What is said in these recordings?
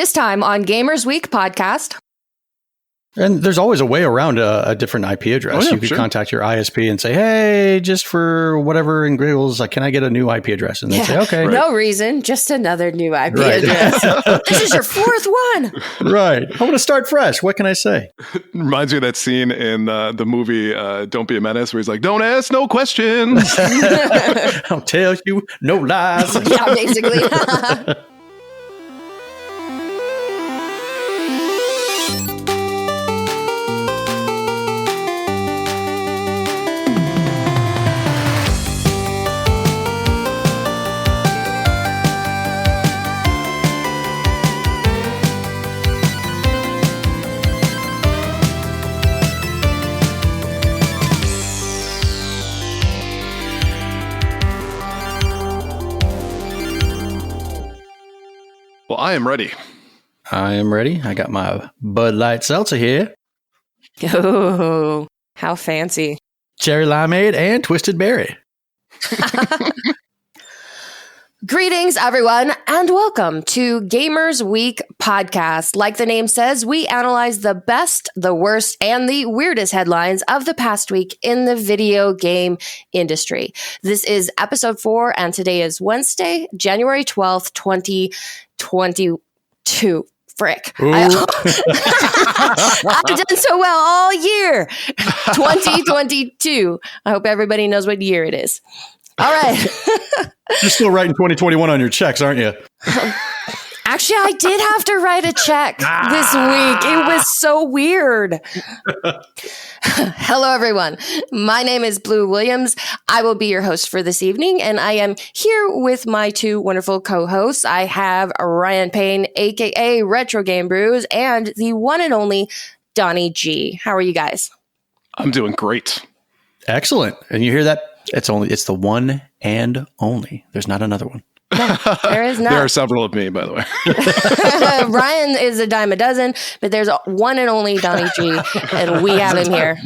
This time on Gamers Week podcast. And there's always a way around a different IP address. You could contact your ISP and say, hey, just for whatever in Griggles, can I get a new IP address? And they say, okay. Right. No reason, just another new IP address. This is your fourth one. Right. I want to start fresh. What can I say? Reminds me of that scene in the movie Don't Be a Menace where he's like, don't ask no questions. I'll tell you no lies. Yeah, basically. Well, I am ready. I am ready. I got my Bud Light Seltzer here. Oh, how fancy. Cherry limeade and twisted berry. Greetings, everyone, and welcome to Gamers Week podcast. Like the name says, we analyze the best, the worst, and the weirdest headlines of the past week in the video game industry. This is episode 4, and today is Wednesday, January 12th, 2022. Frick. I've done so well all year. 2022. I hope everybody knows what year it is. All right. You're still writing 2021 on your checks, aren't you? Actually, I did have to write a check this week. It was so weird. Hello, everyone. My name is Blue Williams. I will be your host for this evening, and I am here with my two wonderful co-hosts. I have Ryan Payne, a.k.a. Retro Game Brews, and the one and only Donnie G. How are you guys? I'm doing great. Excellent. And you hear that? It's the one and only. There's not another one. No, there is not. There are several of me, by the way. Ryan is a dime a dozen, but there's one and only Donnie G, and we have him here.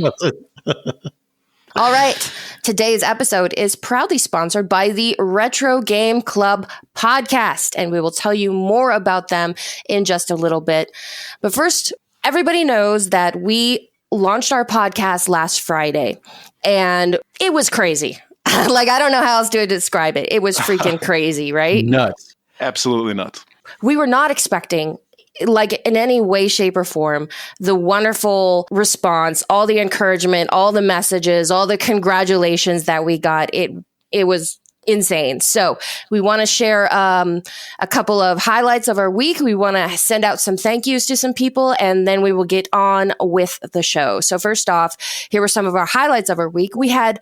All right. Today's episode is proudly sponsored by the Retro Game Club podcast, and we will tell you more about them in just a little bit. But first, everybody knows that we launched our podcast last Friday, and it was crazy. I don't know how else to describe it. It was freaking crazy, right? Nuts. Absolutely nuts. We were not expecting, in any way, shape, or form, the wonderful response, all the encouragement, all the messages, all the congratulations that we got. It was insane. So we want to share a couple of highlights of our week. We want to send out some thank yous to some people, and then we will get on with the show. So first off, here were some of our highlights of our week. We had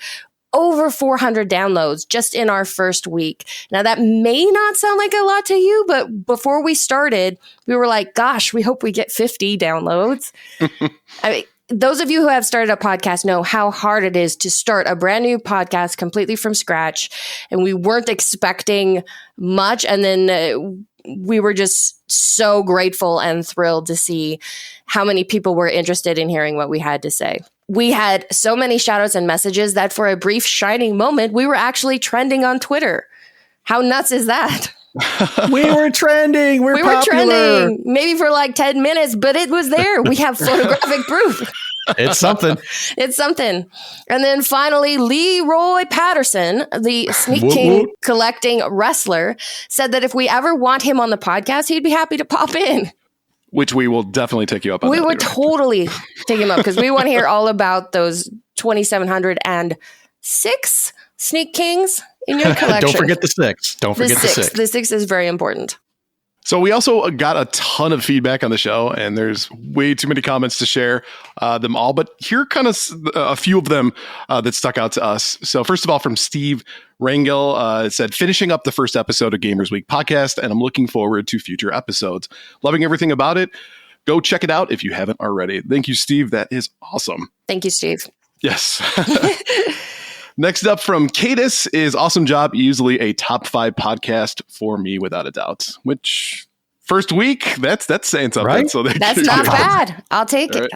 over 400 downloads just in our first week. Now, that may not sound like a lot to you, but before we started, we were like, gosh, we hope we get 50 downloads. I mean, those of you who have started a podcast know how hard it is to start a brand new podcast completely from scratch. And we weren't expecting much. And then we were just so grateful and thrilled to see how many people were interested in hearing what we had to say. We had so many shout outs and messages that for a brief shining moment, we were actually trending on Twitter. How nuts is that? We were trending. We were trending. Maybe for 10 minutes, but it was there. We have photographic proof. It's something. It's something. And then finally, Leroy Patterson, the Sneak King collecting wrestler, said that if we ever want him on the podcast, he'd be happy to pop in. Which we will definitely take you up on. We would totally take him up because we want to hear all about those 2,706 Sneak Kings in your collection. Don't forget the 6. Don't forget the 6. The 6 is very important. So we also got a ton of feedback on the show, and there's way too many comments to share them all. But here are kind of a few of them that stuck out to us. So first of all, from Steve Rangel, it said, finishing up the first episode of Gamers Week podcast, and I'm looking forward to future episodes. Loving everything about it. Go check it out if you haven't already. Thank you, Steve. That is awesome. Thank you, Steve. Yes. Next up from Cadis is awesome job. Easily a top 5 podcast for me, without a doubt. Which first week, that's saying something. Right? So that's not bad. I'll take it.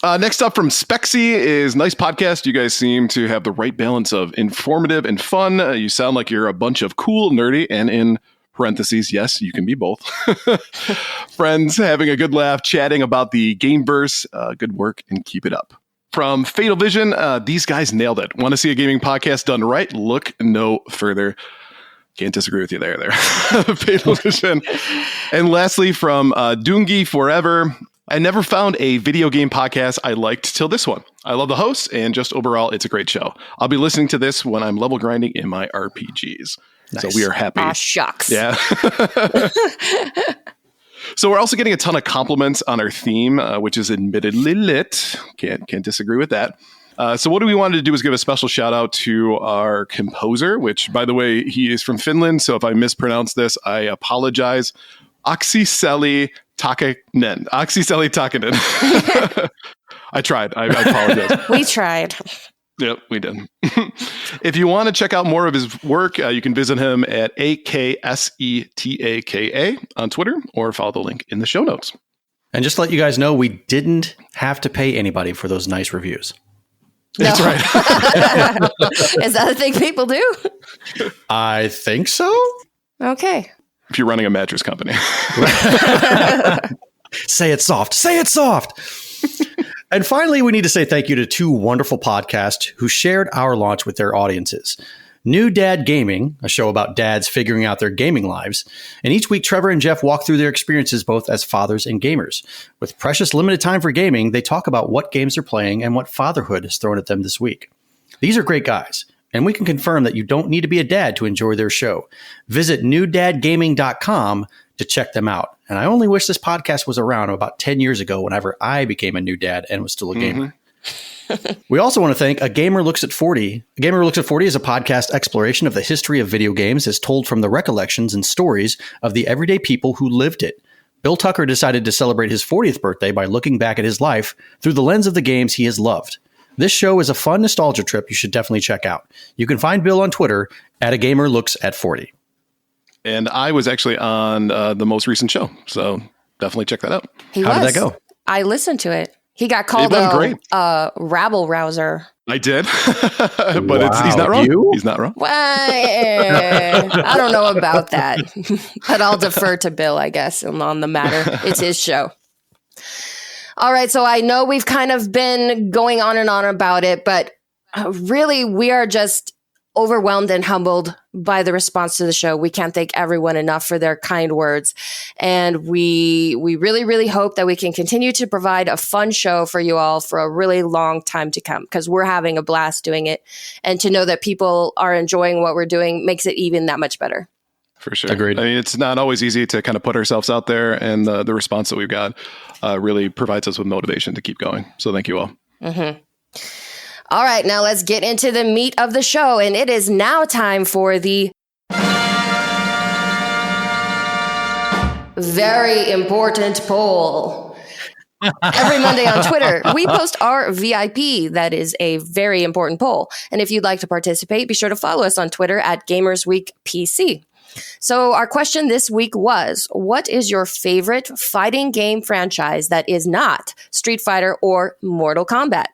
Next up from Spexy is nice podcast. You guys seem to have the right balance of informative and fun. You sound like you're a bunch of cool, nerdy, and in parentheses, yes, you can be both. Friends having a good laugh, chatting about the Gameverse. Good work and keep it up. From Fatal Vision, these guys nailed it. Want to see a gaming podcast done right? Look no further. Can't disagree with you there. Fatal Vision. And lastly, from Doongi Forever, I never found a video game podcast I liked till this one. I love the hosts, and just overall, it's a great show. I'll be listening to this when I'm level grinding in my RPGs. Nice. So we are happy. Aw, shucks. Yeah. So we're also getting a ton of compliments on our theme, which is admittedly lit. Can't disagree with that. So what we wanted to do is give a special shout out to our composer, which, by the way, he is from Finland. So if I mispronounce this, I apologize. Aksiseli Takanen. I tried. I apologize. We tried. Yep, we did. If you want to check out more of his work, you can visit him at AKSETAKA on Twitter or follow the link in the show notes. And just to let you guys know, we didn't have to pay anybody for those nice reviews. No. That's right. Is that a thing people do? I think so. Okay. If you're running a mattress company. Say it soft. Say it soft. And finally, we need to say thank you to two wonderful podcasts who shared our launch with their audiences. New Dad Gaming, a show about dads figuring out their gaming lives. And each week, Trevor and Jeff walk through their experiences both as fathers and gamers. With precious limited time for gaming, they talk about what games they're playing and what fatherhood has thrown at them this week. These are great guys, and we can confirm that you don't need to be a dad to enjoy their show. Visit newdadgaming.com to check them out. And I only wish this podcast was around about 10 years ago whenever I became a new dad and was still a gamer. We also want to thank A Gamer Looks at 40. A Gamer Looks at 40 is a podcast exploration of the history of video games as told from the recollections and stories of the everyday people who lived it. Bill Tucker decided to celebrate his 40th birthday by looking back at his life through the lens of the games he has loved. This show is a fun nostalgia trip you should definitely check out. You can find Bill on Twitter at A Gamer Looks at 40. And I was actually on the most recent show, so definitely check that out. How did that go? I listened to it. He got called a rabble rouser. I did, but he's not wrong. He's not wrong. Well, I don't know about that, but I'll defer to Bill, I guess, on the matter. It's his show. All right, so I know we've kind of been going on and on about it, but really we are just overwhelmed and humbled by the response to the show. We can't thank everyone enough for their kind words. And we really, really hope that we can continue to provide a fun show for you all for a really long time to come, because we're having a blast doing it. And to know that people are enjoying what we're doing makes it even that much better. For sure. Agreed. I mean, it's not always easy to kind of put ourselves out there, and the response that we've got really provides us with motivation to keep going. So thank you all. Mm-hmm. All right, now let's get into the meat of the show, and it is now time for the very important poll. Every Monday on Twitter, we post our VIP. That is a very important poll. And if you'd like to participate, be sure to follow us on Twitter at GamersWeekPC. So our question this week was, what is your favorite fighting game franchise that is not Street Fighter or Mortal Kombat?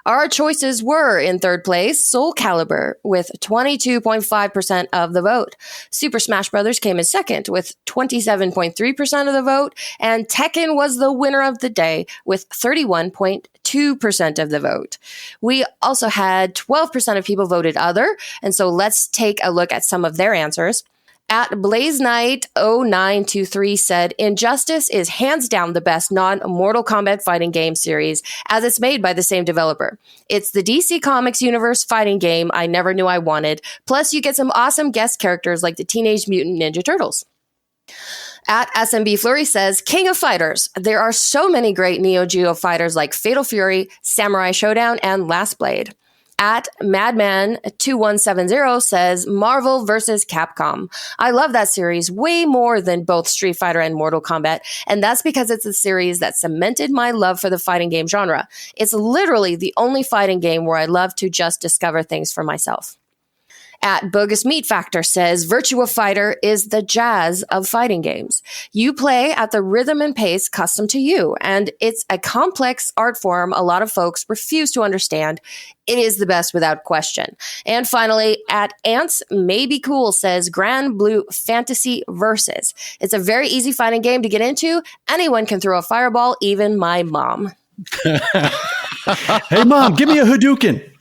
Our choices were, in third place, Soul Calibur with 22.5% of the vote. Super Smash Bros. Came in second with 27.3% of the vote. And Tekken was the winner of the day with 31.2% of the vote. We also had 12% of people voted other. And so let's take a look at some of their answers. At BlazeKnight0923 said, Injustice is hands down the best non-Mortal Kombat fighting game series, as it's made by the same developer. It's the DC Comics universe fighting game I never knew I wanted. Plus, you get some awesome guest characters like the Teenage Mutant Ninja Turtles. At SMB Flurry says, King of Fighters. There are so many great Neo Geo fighters like Fatal Fury, Samurai Showdown, and Last Blade. At Madman2170 says, Marvel vs. Capcom. I love that series way more than both Street Fighter and Mortal Kombat, and that's because it's a series that cemented my love for the fighting game genre. It's literally the only fighting game where I love to just discover things for myself. At Bogus Meat Factor says, Virtua Fighter is the jazz of fighting games. You play at the rhythm and pace custom to you, and it's a complex art form a lot of folks refuse to understand. It is the best without question. And finally, at Ants Maybe Cool says, Grand Blue Fantasy Versus. It's a very easy fighting game to get into. Anyone can throw a fireball, even my mom. Hey, Mom, give me a Hadouken.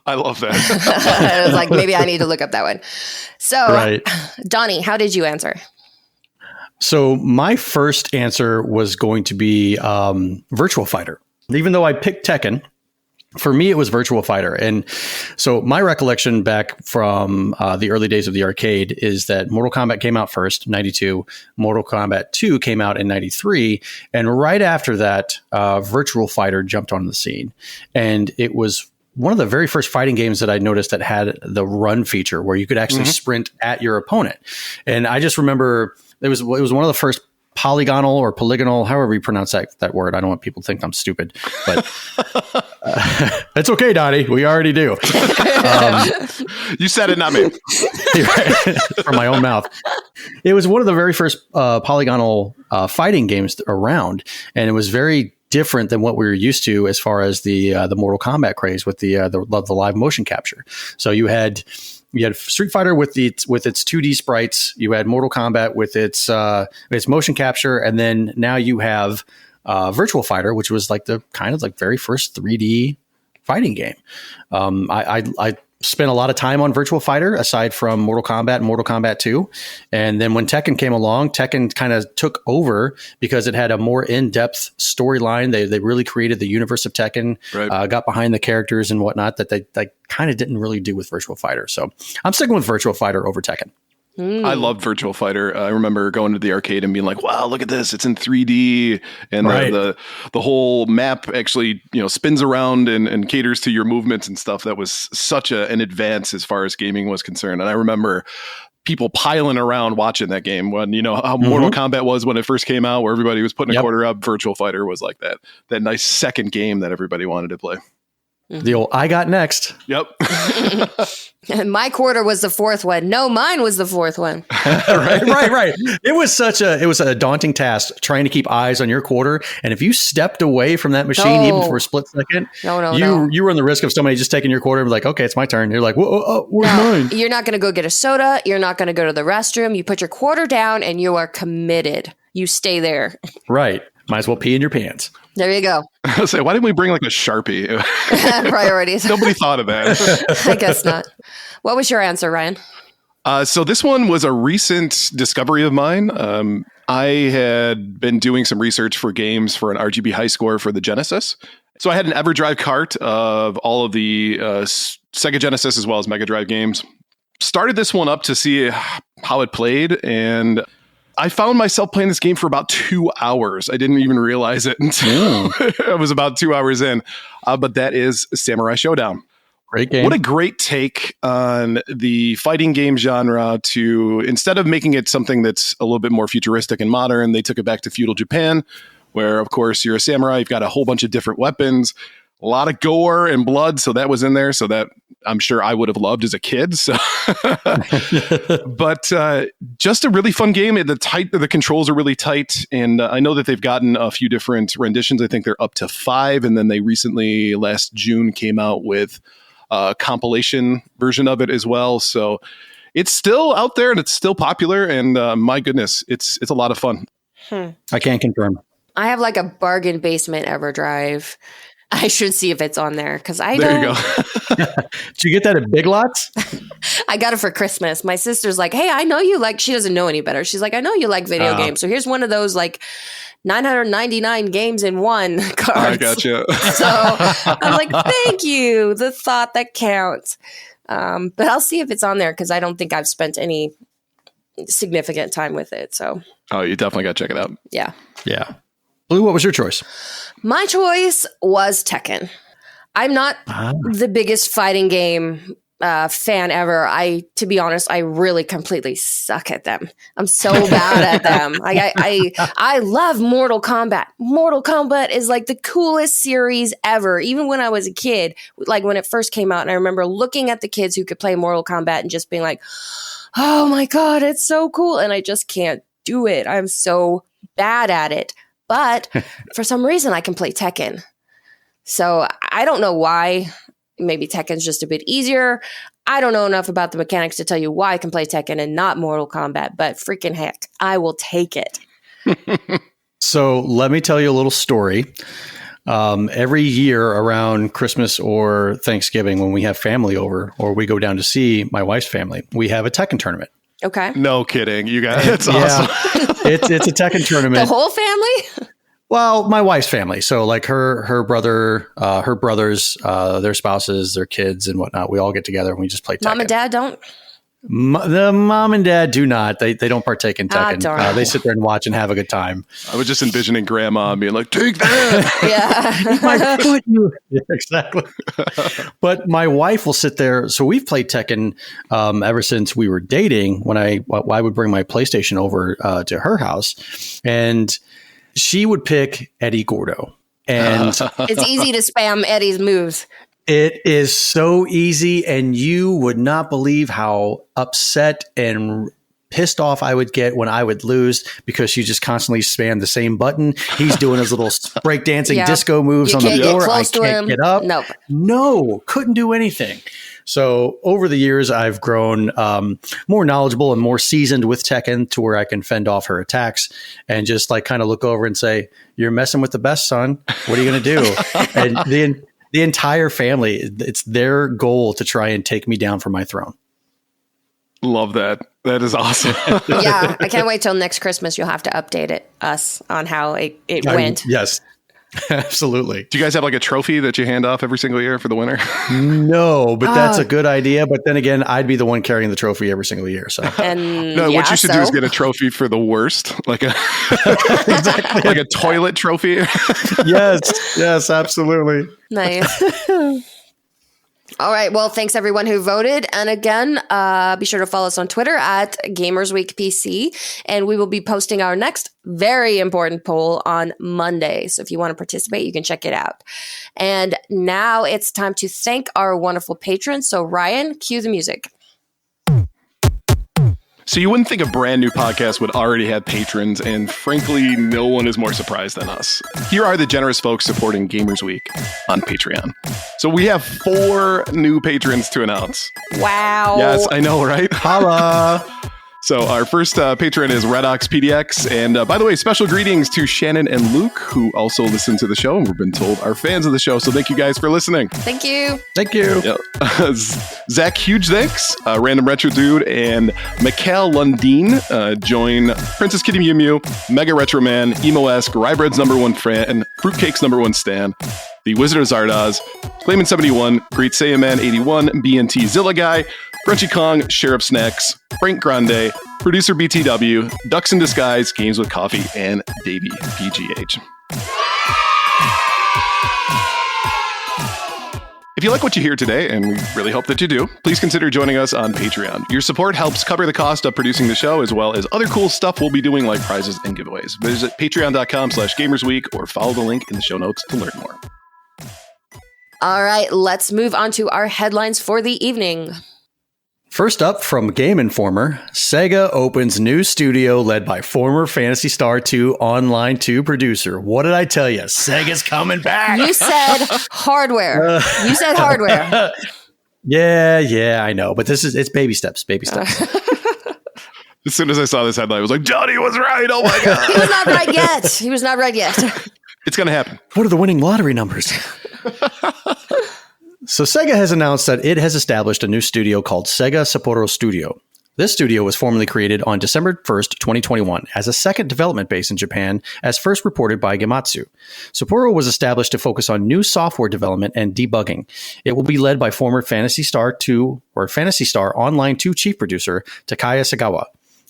I love that. I was like, maybe I need to look up that one. So, Right. Donnie, how did you answer? So my first answer was going to be Virtua Fighter. Even though I picked Tekken, for me, it was Virtua Fighter. And so my recollection back from the early days of the arcade is that Mortal Kombat came out first, 92. Mortal Kombat 2 came out in 93. And right after that, Virtua Fighter jumped on the scene. And it was one of the very first fighting games that I noticed that had the run feature where you could actually sprint at your opponent. And I just remember it was one of the first polygonal, however you pronounce that word. I don't want people to think I'm stupid, but it's okay, Donnie. We already do. You said it, not me. From my own mouth. It was one of the very first polygonal fighting games around, and it was very different than what we were used to as far as the Mortal Kombat craze with the live motion capture. So you had Street Fighter with its 2D sprites. You had Mortal Kombat with its motion capture, and then now you have Virtua Fighter, which was like the kind of like very first 3D fighting game. I spent a lot of time on Virtua Fighter aside from Mortal Kombat and Mortal Kombat 2. And then when Tekken came along, Tekken kind of took over because it had a more in-depth storyline. They really created the universe of Tekken, right. Got behind the characters and whatnot that they kind of didn't really do with Virtua Fighter. So I'm sticking with Virtua Fighter over Tekken. I loved Virtua Fighter. I remember going to the arcade and being like, wow, look at this. It's in 3D. And right. the whole map actually, spins around and caters to your movements and stuff. That was such an advance as far as gaming was concerned. And I remember people piling around watching that game when, how Mortal Kombat was when it first came out, where everybody was putting a quarter up. Virtua Fighter was like that nice second game that everybody wanted to play. The old I got next. Yep. My quarter was the fourth one. No, mine was the fourth one. Right. It was a daunting task trying to keep eyes on your quarter. And if you stepped away from that machine even for a split second, you run the risk of somebody just taking your quarter and be like, okay, it's my turn. You're like, whoa, where's mine? You're not going to go get a soda. You're not going to go to the restroom. You put your quarter down and you are committed. You stay there. Right. Might as well pee in your pants. There you go. I was like, why didn't we bring like a Sharpie? Priorities. Nobody thought of that. I guess not. What was your answer, Ryan? So this one was a recent discovery of mine. I had been doing some research for games for an RGB high score for the Genesis. So I had an EverDrive cart of all of the Sega Genesis as well as Mega Drive games. Started this one up to see how it played, and I found myself playing this game for about 2 hours. I didn't even realize it until I was about 2 hours in. But that is Samurai Showdown. Great game. What a great take on the fighting game genre to, instead of making it something that's a little bit more futuristic and modern, they took it back to feudal Japan, where, of course, you're a samurai. You've got a whole bunch of different weapons, a lot of gore and blood. So that was in there. So that I'm sure I would have loved as a kid. So, but just a really fun game. The controls are really tight, and I know that they've gotten a few different renditions. I think they're up to 5, and then they recently, last June, came out with a compilation version of it as well. So it's still out there and it's still popular. And my goodness, it's a lot of fun. I can't confirm. I have like a bargain basement EverDrive. I should see if it's on there because I There don't. you go. Did you get that at Big Lots? I got it for Christmas. My sister's like, hey, I know you like, she doesn't know any better. She's like, I know you like video games. So here's one of those like 999 games in one cards. I gotcha. So I'm like, thank you. The thought that counts. But I'll see if it's on there because I don't think I've spent any significant time with it. So. Oh, you definitely got to check it out. Yeah. Yeah. Blue, what was your choice? My choice was Tekken. I'm not the biggest fighting game fan ever. To be honest, I really completely suck at them. I'm so bad at them. I love Mortal Kombat. Mortal Kombat is like the coolest series ever. Even when I was a kid, like when it first came out, and I remember looking at the kids who could play Mortal Kombat and just being like, oh my God, it's so cool. And I just can't do it. I'm so bad at it. But for some reason, I can play Tekken. So I don't know why. Maybe Tekken's just a bit easier. I don't know enough about the mechanics to tell you why I can play Tekken and not Mortal Kombat, but freaking heck, I will take it. So let me tell you a little story. Every year around Christmas or Thanksgiving, when we have family over or we go down to see my wife's family, we have a Tekken tournament. Okay. No kidding. You guys, it's awesome. It's a Tekken tournament. The whole family? Well, my wife's family. So like her brother, her brothers, their spouses, their kids and whatnot. We all get together and we just play Tekken. Mom and dad don't? The mom and dad do not. They don't partake in Tekken. They sit there and watch and have a good time. I was just envisioning grandma being like, take that. My foot. Yeah, exactly. But my wife will sit there. So we've played Tekken ever since we were dating when I would bring my PlayStation over to her house. And she would pick Eddie Gordo. And it's easy to spam Eddie's moves. It is so easy, and you would not believe how upset and pissed off I would get when I would lose because you just constantly spam the same button. He's doing his little breakdancing disco moves on the floor. I can't get up. Nope. No, couldn't do anything. So over the years, I've grown more knowledgeable and more seasoned with Tekken to where I can fend off her attacks and just like kind of look over and say, "You're messing with the best, son. What are you going to do?" And the entire family, it's their goal to try and take me down from my throne. Love that. That is awesome. Yeah, I can't wait till next Christmas. You'll have to update us on how it went. Yes, absolutely. Do you guys have like a trophy that you hand off every single year for the winner? No, but that's a good idea. But then again, I'd be the one carrying the trophy every single year. So what you should do is get a trophy for the worst, like a like a toilet trophy. Yes, absolutely. Nice. All right. Well, thanks everyone who voted. And again, be sure to follow us on Twitter at GamersWeekPC. And we will be posting our next very important poll on Monday. So if you want to participate, you can check it out. And now it's time to thank our wonderful patrons. So Ryan, cue the music. So you wouldn't think a brand new podcast would already have patrons, and frankly, no one is more surprised than us. Here are the generous folks supporting Gamers Week on Patreon. So we have 4 new patrons to announce. Wow. Yes, I know, right? Holla. So our first patron is Redox PDX. And by the way, special greetings to Shannon and Luke, who also listen to the show and we've been told are fans of the show. So thank you guys for listening. Thank you. Thank you. Yep. Zach, huge thanks. Random Retro Dude and Mikhail Lundin join Princess Kitty Mew Mew, Mega Retro Man, Emo-esque, Ryebread's #1 fan, Fruitcake's #1 stan, The Wizard of Zardoz, Clayman 71, Great Saiyaman 81, BNT Zilla Guy, Crunchy Kong, Sheriff Snacks, Frank Grande, Producer BTW, Ducks in Disguise, Games with Coffee, and Davey PGH. If you like what you hear today, and we really hope that you do, please consider joining us on Patreon. Your support helps cover the cost of producing the show, as well as other cool stuff we'll be doing like prizes and giveaways. Visit patreon.com/gamersweek or follow the link in the show notes to learn more. All right, let's move on to our headlines for the evening. First up, from Game Informer, Sega opens new studio led by former Phantasy Star 2 Online 2 producer. What did I tell you? Sega's coming back. You said hardware. You said hardware. Yeah, I know. But it's baby steps. As soon as I saw this headline, I was like, Johnny was right. Oh my God. He was not right yet. It's going to happen. What are the winning lottery numbers? So Sega has announced that it has established a new studio called Sega Sapporo Studio. This studio was formally created on December 1st, 2021, as a second development base in Japan, as first reported by Gematsu. Sapporo was established to focus on new software development and debugging. It will be led by former Phantasy Star 2 or Phantasy Star Online 2 chief producer Takaya Sagawa,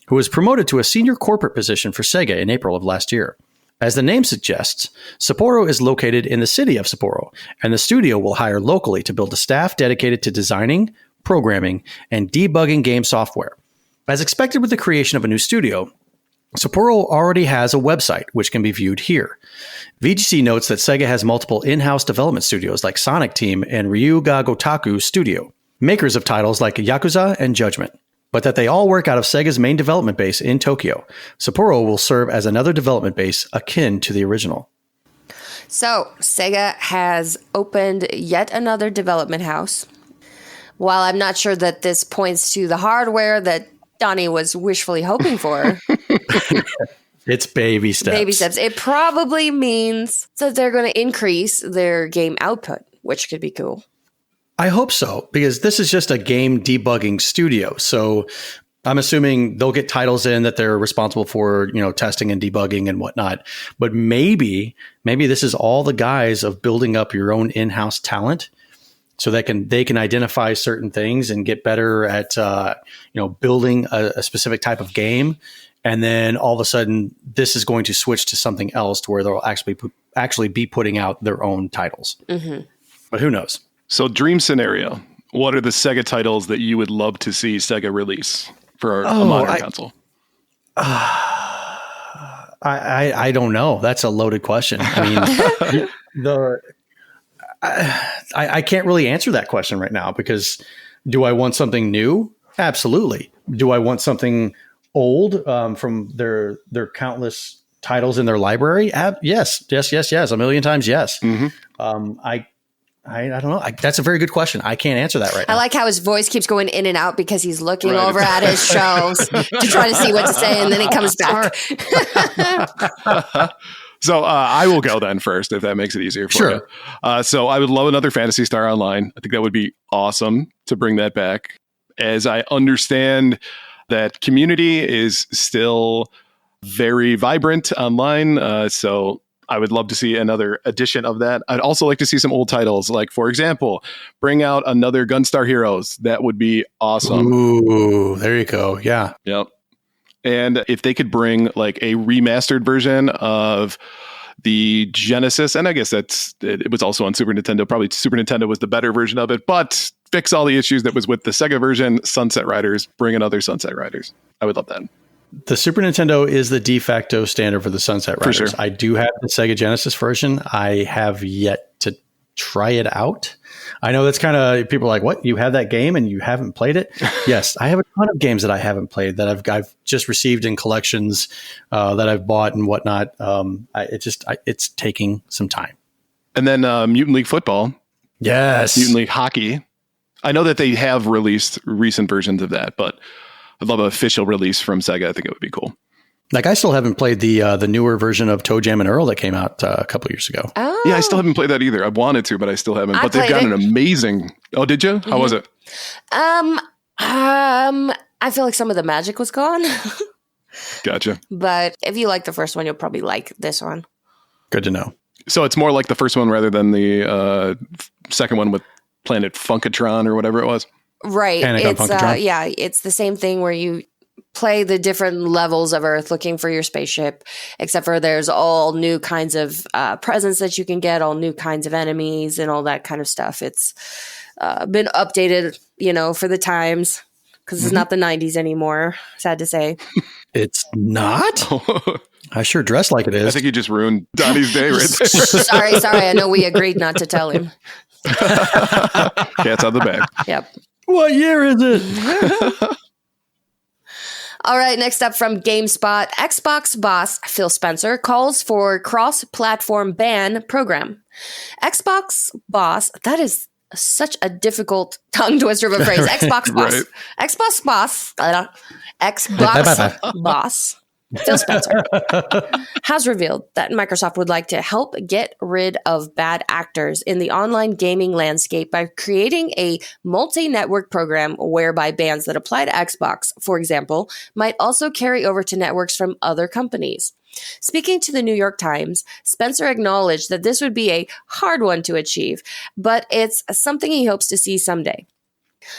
who was promoted to a senior corporate position for Sega in April of last year. As the name suggests, Sapporo is located in the city of Sapporo, and the studio will hire locally to build a staff dedicated to designing, programming, and debugging game software. As expected with the creation of a new studio, Sapporo already has a website, which can be viewed here. VGC notes that Sega has multiple in-house development studios like Sonic Team and Ryuga Gotaku Studio, makers of titles like Yakuza and Judgment, but that they all work out of Sega's main development base in Tokyo. Sapporo will serve as another development base akin to the original. So, Sega has opened yet another development house. While I'm not sure that this points to the hardware that Donnie was wishfully hoping for. It's baby steps. Baby steps. It probably means that they're going to increase their game output, which could be cool. I hope so, because this is just a game debugging studio. So I'm assuming they'll get titles in that they're responsible for, testing and debugging and whatnot. But maybe this is all the guise of building up your own in-house talent, so they can identify certain things and get better at building a specific type of game. And then all of a sudden, this is going to switch to something else to where they'll actually be putting out their own titles. Mm-hmm. But who knows? So, dream scenario. What are the Sega titles that you would love to see Sega release for a modern console? I don't know. That's a loaded question. I mean, I can't really answer that question right now, because do I want something new? Absolutely. Do I want something old from their countless titles in their library? Yes. A million times yes. Mm-hmm. I don't know. That's a very good question. I can't answer that right now. I like how his voice keeps going in and out because he's looking over at his shelves to try to see what to say, and then he comes back. So I will go then first, if that makes it easier for you. So I would love another Phantasy Star Online. I think that would be awesome to bring that back. As I understand that community is still very vibrant online. So I would love to see another edition of that. I'd also like to see some old titles. Like, for example, bring out another Gunstar Heroes. That would be awesome. Ooh, there you go. Yeah. Yep. And if they could bring like a remastered version of the Genesis, and I guess it was also on Super Nintendo. Probably Super Nintendo was the better version of it, but fix all the issues that was with the Sega version, Sunset Riders, bring another Sunset Riders. I would love that. The Super Nintendo is the de facto standard for the Sunset Riders. For sure. I do have the Sega Genesis version. I have yet to try it out. I know that's kind of, people are like, what? You have that game and you haven't played it? Yes, I have a ton of games that I haven't played that I've just received in collections that I've bought and whatnot. It's taking some time. And then Mutant League Football. Yes. Mutant League Hockey. I know that they have released recent versions of that, but I'd love an official release from Sega. I think it would be cool. Like, I still haven't played the newer version of Toe Jam and Earl that came out a couple years ago. Oh. Yeah, I still haven't played that either. I wanted to, but I still haven't. But they've got an amazing... Oh, did you? How was it? I feel like some of the magic was gone. Gotcha. But if you like the first one, you'll probably like this one. Good to know. So it's more like the first one rather than the second one with Planet Funkatron or whatever it was? Right. It's the same thing where you play the different levels of Earth looking for your spaceship, except for there's all new kinds of presents that you can get, all new kinds of enemies and all that kind of stuff. It's been updated, for the times, because it's not the 90s anymore, sad to say. It's not? I sure dress like it is. I think you just ruined Donnie's day right there. Sorry. I know we agreed not to tell him. Cat's out of the bag. Yep. What year is it? All right, next up from GameSpot, Xbox boss Phil Spencer calls for cross-platform ban program. Xbox boss, that is such a difficult tongue twister of a phrase. Xbox boss. Right. Xbox boss Phil Spencer has revealed that Microsoft would like to help get rid of bad actors in the online gaming landscape by creating a multi-network program whereby bans that apply to Xbox, for example, might also carry over to networks from other companies. Speaking to the New York Times, Spencer acknowledged that this would be a hard one to achieve, but it's something he hopes to see someday.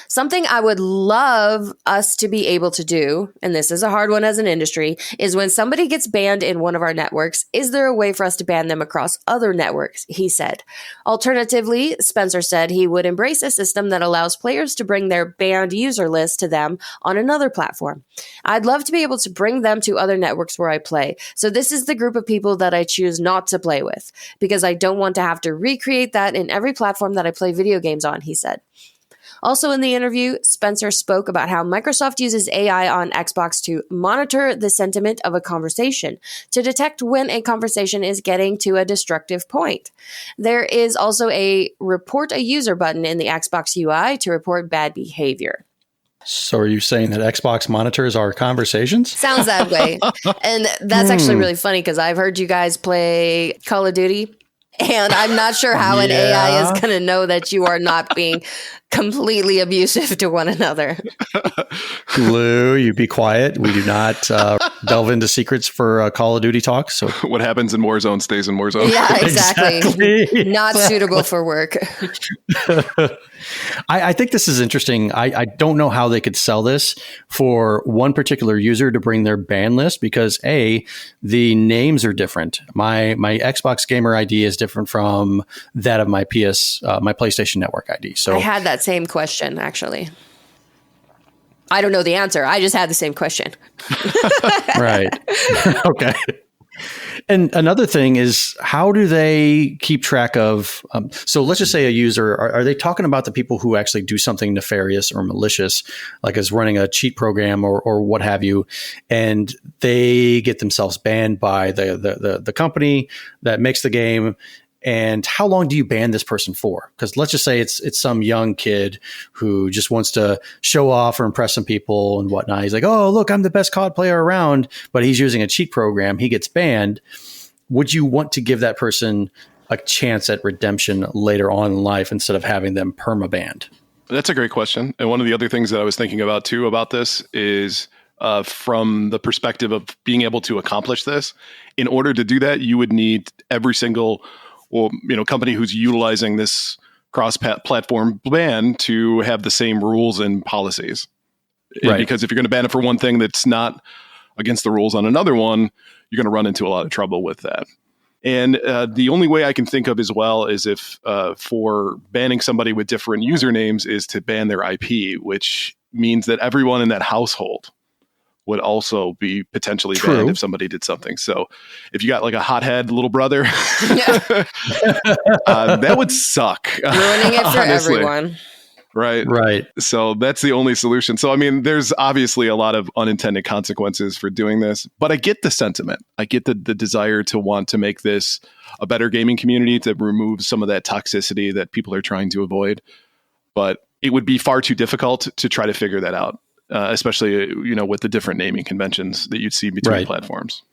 Something I would love us to be able to do, and this is a hard one as an industry, is when somebody gets banned in one of our networks, is there a way for us to ban them across other networks? He said. Alternatively, Spencer said he would embrace a system that allows players to bring their banned user list to them on another platform. I'd love to be able to bring them to other networks where I play. So this is the group of people that I choose not to play with, because I don't want to have to recreate that in every platform that I play video games on, he said. Also in the interview, Spencer spoke about how Microsoft uses AI on Xbox to monitor the sentiment of a conversation, to detect when a conversation is getting to a destructive point. There is also a report a user button in the Xbox UI to report bad behavior. So are you saying that Xbox monitors our conversations? Sounds that way. And that's actually really funny because I've heard you guys play Call of Duty. And I'm not sure how an AI is going to know that you are not being completely abusive to one another. Lou, you be quiet. We do not delve into secrets for Call of Duty talk. So what happens in Warzone stays in Warzone. Yeah, exactly. Not suitable for work. I think this is interesting. I don't know how they could sell this for one particular user to bring their ban list because the names are different. My Xbox gamer ID is different from that of my PlayStation Network ID. So I had that same question actually. I don't know the answer. I just had the same question. Right. Okay. And another thing is, how do they keep track of? So let's just say a user, are they talking about the people who actually do something nefarious or malicious, like is running a cheat program or what have you, and they get themselves banned by the company that makes the game? And how long do you ban this person for? Because let's just say it's some young kid who just wants to show off or impress some people and whatnot. He's like, oh, look, I'm the best COD player around, but he's using a cheat program. He gets banned. Would you want to give that person a chance at redemption later on in life instead of having them perma-banned? That's a great question. And one of the other things that I was thinking about too about this is from the perspective of being able to accomplish this. In order to do that, you would need every single company who's utilizing this cross-platform ban to have the same rules and policies. Right. Because if you're going to ban it for one thing that's not against the rules on another one, you're going to run into a lot of trouble with that. And the only way I can think of as well is if for banning somebody with different usernames is to ban their IP, which means that everyone in that household would also be potentially banned if somebody did something. So if you got like a hothead little brother, that would suck. Ruining it for everyone. Right. So that's the only solution. So, I mean, there's obviously a lot of unintended consequences for doing this, but I get the sentiment. I get the desire to want to make this a better gaming community, to remove some of that toxicity that people are trying to avoid. But it would be far too difficult to try to figure that out. Especially, with the different naming conventions that you'd see between platforms.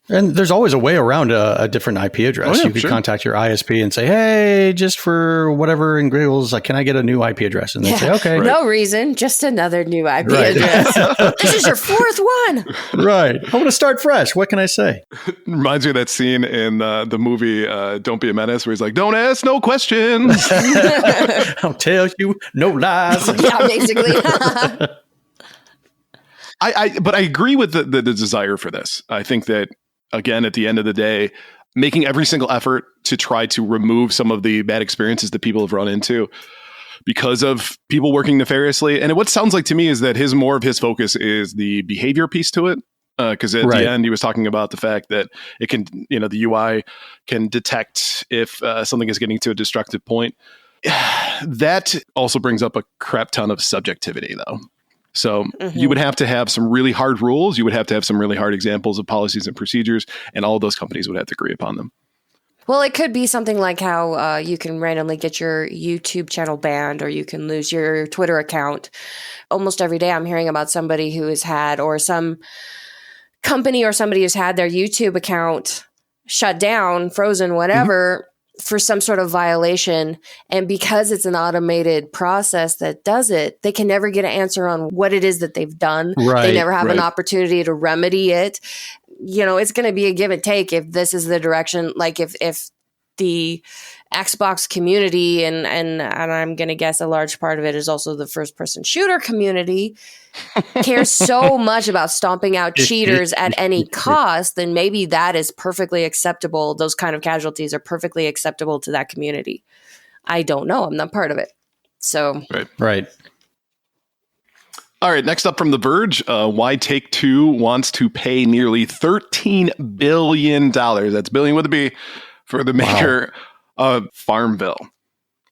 And there's always a way around a different IP address. You could contact your ISP and say, hey, just for whatever in Griggles, can I get a new IP address? And they say, okay. No reason, just another new IP address. This is your fourth one. Right. I want to start fresh. What can I say? Reminds me of that scene in the movie Don't Be a Menace where he's like, don't ask no questions. I'll tell you no lies. Yeah, basically. But I agree with the desire for this. I think that, again, at the end of the day, making every single effort to try to remove some of the bad experiences that people have run into because of people working nefariously. And what sounds like to me is that more of his focus is the behavior piece to it. Because at the end, he was talking about the fact that it can, the UI can detect if something is getting to a destructive point. That also brings up a crap ton of subjectivity, though. So you would have to have some really hard rules. You would have to have some really hard examples of policies and procedures, and all of those companies would have to agree upon them. Well, it could be something like how you can randomly get your YouTube channel banned, or you can lose your Twitter account. Almost every day I'm hearing about somebody who has had, or some company or somebody who's had their YouTube account shut down, frozen, whatever, for some sort of violation. And because it's an automated process that does it, they can never get an answer on what it is that they've done. They never have an opportunity to remedy it. It's going to be a give and take if this is the direction. Like if the Xbox community, and I'm going to guess a large part of it is also the first-person shooter community, cares so much about stomping out cheaters at any cost, then maybe that is perfectly acceptable. Those kind of casualties are perfectly acceptable to that community. I don't know. I'm not part of it. So Right. All right, next up from The Verge, why Take-Two wants to pay nearly $13 billion, that's billion with a B, for the maker of FarmVille.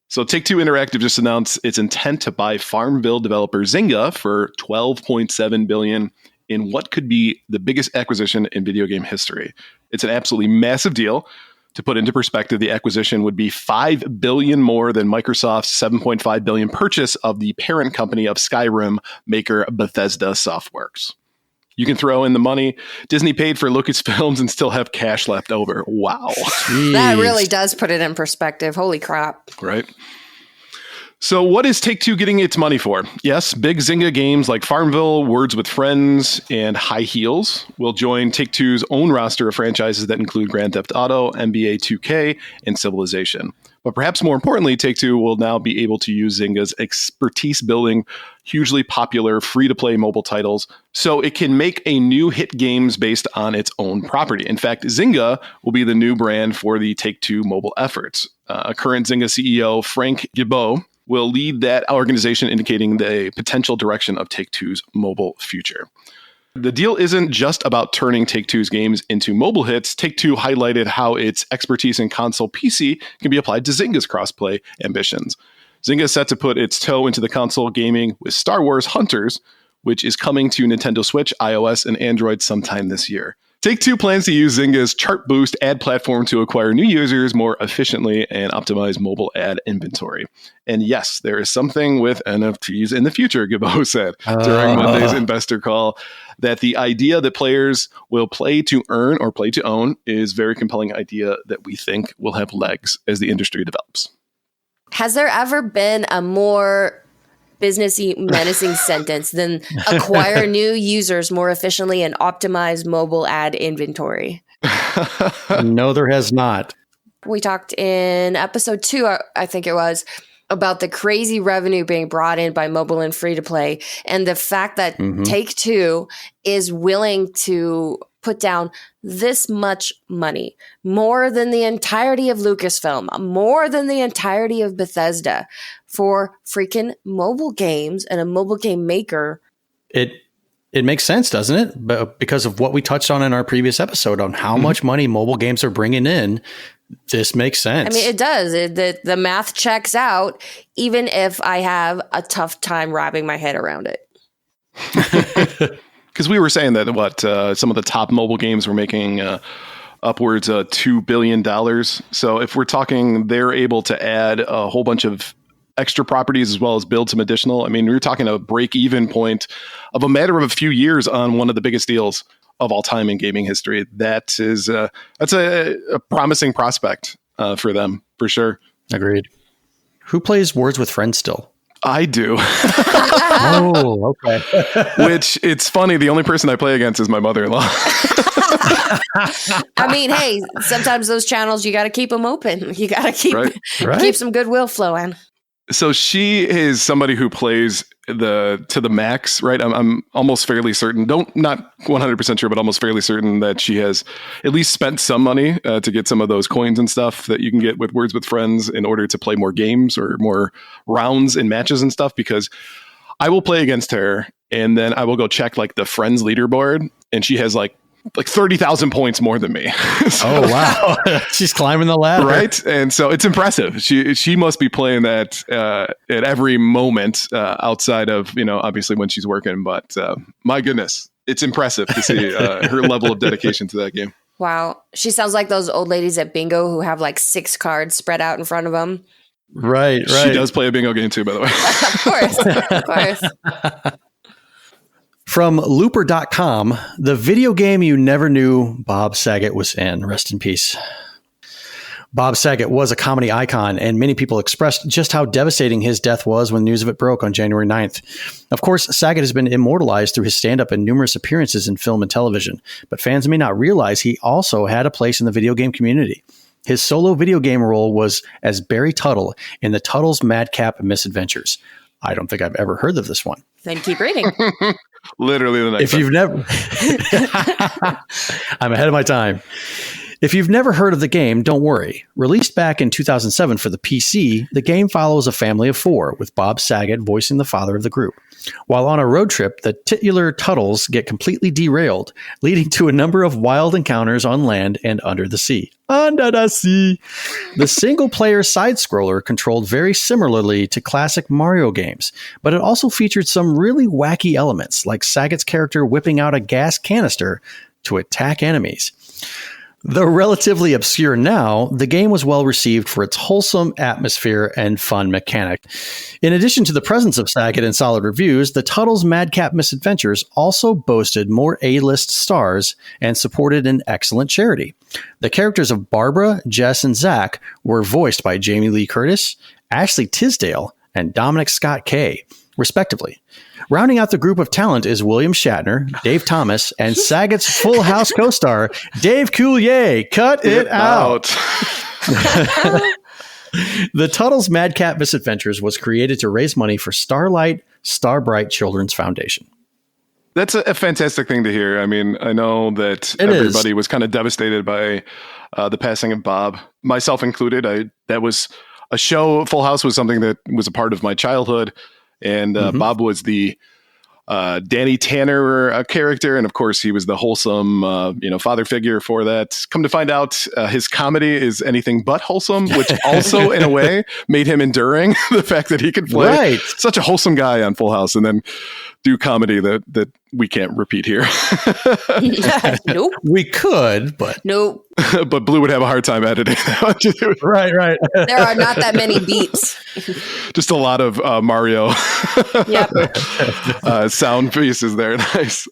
So Take-Two Interactive just announced its intent to buy FarmVille developer Zynga for $12.7 billion in what could be the biggest acquisition in video game history. It's an absolutely massive deal. To put into perspective, the acquisition would be $5 billion more than Microsoft's $7.5 billion purchase of the parent company of Skyrim maker Bethesda Softworks. You can throw in the money Disney paid for Lucasfilms and still have cash left over. Wow. Jeez. that really does put it in perspective. Holy crap. Right. So what is Take-Two getting its money for? Yes, big Zynga games like FarmVille, Words with Friends, and High Heels will join Take-Two's own roster of franchises that include Grand Theft Auto, NBA 2K, and Civilization. But perhaps more importantly, Take-Two will now be able to use Zynga's expertise building hugely popular free-to-play mobile titles so it can make a new hit games based on its own property. In fact, Zynga will be the new brand for the Take-Two mobile efforts. Current Zynga CEO Frank Gibeau will lead that organization, indicating the potential direction of Take-Two's mobile future. The deal isn't just about turning Take-Two's games into mobile hits. Take-Two highlighted how its expertise in console PC can be applied to Zynga's crossplay ambitions. Zynga is set to put its toe into the console gaming with Star Wars Hunters, which is coming to Nintendo Switch, iOS, and Android sometime this year. Take-Two plans to use Zynga's Chart Boost ad platform to acquire new users more efficiently and optimize mobile ad inventory. And yes, there is something with NFTs in the future, Gibeau said during Monday's investor call, that the idea that players will play to earn or play to own is a very compelling idea that we think will have legs as the industry develops. Has there ever been a more businessy, menacing sentence than acquire new users more efficiently and optimize mobile ad inventory? No, there has not. We talked in episode 2, I think it was, about the crazy revenue being brought in by mobile and free to play, and the fact that Take-Two is willing to put down this much money, more than the entirety of Lucasfilm, more than the entirety of Bethesda, for freaking mobile games and a mobile game maker. It makes sense, doesn't it? But because of what we touched on in our previous episode on how much money mobile games are bringing in, this makes sense. I mean, it does. The math checks out, even if I have a tough time wrapping my head around it. Because we were saying that some of the top mobile games were making upwards of $2 billion. So if we're talking they're able to add a whole bunch of extra properties as well as build some additional, I mean, we're talking a break-even point of a matter of a few years on one of the biggest deals of all time in gaming history. That's a promising prospect for them, for sure. Agreed. Who plays Words with Friends still? I do. Oh, okay. Which, it's funny, the only person I play against is my mother-in-law. I mean, hey, sometimes those channels, you got to keep them open. You got to keep some goodwill flowing. So she is somebody who plays to the max, right? I'm almost fairly certain, not 100% sure, but almost fairly certain that she has at least spent some money to get some of those coins and stuff that you can get with Words with Friends in order to play more games or more rounds and matches and stuff, because I will play against her and then I will go check like the Friends leaderboard and she has like 30,000 points more than me. So, oh, wow. She's climbing the ladder. Right. And so it's impressive. She must be playing that at every moment outside of, obviously when she's working. But my goodness, it's impressive to see her level of dedication to that game. Wow. She sounds like those old ladies at bingo who have like 6 cards spread out in front of them. Right. She does play a bingo game too, by the way. Of course. From Looper.com, the video game you never knew Bob Saget was in. Rest in peace. Bob Saget was a comedy icon, and many people expressed just how devastating his death was when news of it broke on January 9th. Of course, Saget has been immortalized through his stand-up and numerous appearances in film and television, but fans may not realize he also had a place in the video game community. His solo video game role was as Barry Tuttle in the Tuttle's Madcap Misadventures. I don't think I've ever heard of this one. Then keep reading. Literally the next If you've never, I'm ahead of my time. If you've never heard of the game, don't worry. Released back in 2007 for the PC, the game follows a family of 4, with Bob Saget voicing the father of the group. While on a road trip, the titular Tuttles get completely derailed, leading to a number of wild encounters on land and under the sea. Under the sea! The single-player side-scroller controlled very similarly to classic Mario games, but it also featured some really wacky elements, like Saget's character whipping out a gas canister to attack enemies. Though relatively obscure now, the game was well received for its wholesome atmosphere and fun mechanic. In addition to the presence of Saget in solid reviews, the Tuttle's Madcap Misadventures also boasted more A-list stars and supported an excellent charity. The characters of Barbara, Jess, and Zach were voiced by Jamie Lee Curtis, Ashley Tisdale, and Dominic Scott Kay, respectively. Rounding out the group of talent is William Shatner, Dave Thomas, and Saget's Full House co-star, Dave Coulier. Cut it out. The Tuttle's Madcap Misadventures was created to raise money for Starlight Starbright Children's Foundation. That's a fantastic thing to hear. I mean, I know that everybody was kind of devastated by the passing of Bob, myself included. That was a show. Full House was something that was a part of my childhood. And Bob was the Danny Tanner character. And of course, he was the wholesome, father figure for that. Come to find out, his comedy is anything but wholesome, which also, in a way, made him enduring. The fact that he could play such a wholesome guy on Full House and then do comedy that we can't repeat here. Nope. We could, but nope. But Blue would have a hard time editing that. Right. There are not that many beats. Just a lot of Mario Yep. sound pieces there. Nice.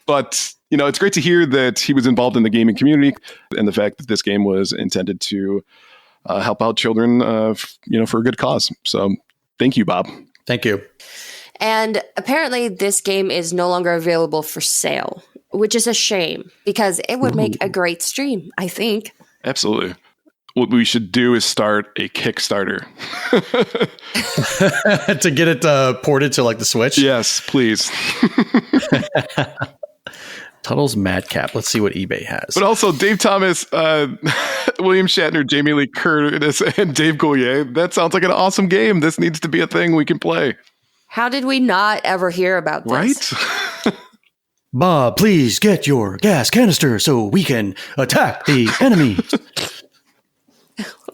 But, it's great to hear that he was involved in the gaming community and the fact that this game was intended to help out children, for a good cause. So thank you, Bob. Thank you. And apparently this game is no longer available for sale, which is a shame because it would make a great stream, I think. Absolutely. What we should do is start a Kickstarter. To get it ported to like the Switch? Yes, please. Tuttle's Madcap. Let's see what eBay has. But also Dave Thomas, William Shatner, Jamie Lee Curtis, and Dave Coulier. That sounds like an awesome game. This needs to be a thing we can play. How did we not ever hear about this? Right? Bob, please get your gas canister so we can attack the enemy.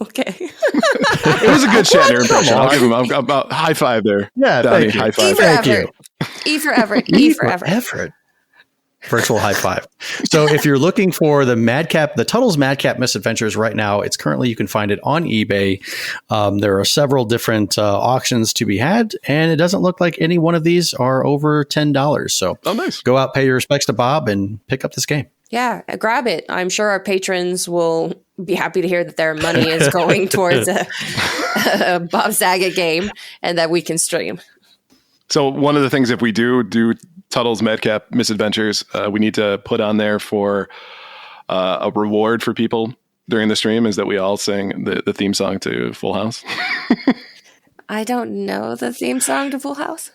Okay. It was a good Shatner impression. I'll give him about high five there. Yeah, Donnie, thank you. high five. Thank you. E for effort. E for effort. Effort. Virtual high five. So if you're looking for the Tuttle's Madcap Misadventures right now, you can find it on eBay. There are several different auctions to be had, and it doesn't look like any one of these are over $10. So nice. Go out, pay your respects to Bob, and pick up this game. Yeah, grab it. I'm sure our patrons will be happy to hear that their money is going towards a Bob Saget game and that we can stream. So one of the things, if we do Tuttle's Madcap Misadventures, we need to put on there for a reward for people during the stream is that we all sing the theme song to Full House. I don't know the theme song to Full House.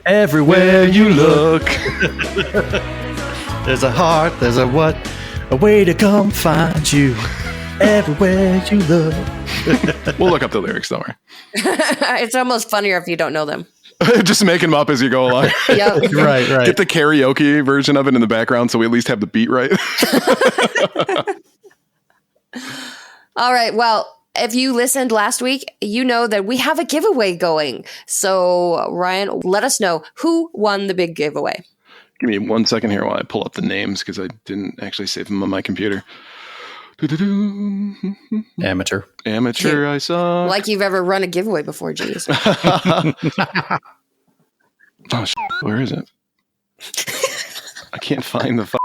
Everywhere you look, there's a heart, there's a way to come find you. Everywhere you look. We'll look up the lyrics, don't worry. It's almost funnier if you don't know them. Just make them up as you go along. Yep. Right. Get the karaoke version of it in the background so we at least have the beat right. All right. Well, if you listened last week, you know that we have a giveaway going. So, Ryan, let us know who won the big giveaway. Give me 1 second here while I pull up the names because I didn't actually save them on my computer. Amateur, I saw. Like you've ever run a giveaway before, geez. Oh, where is it? I can't find the.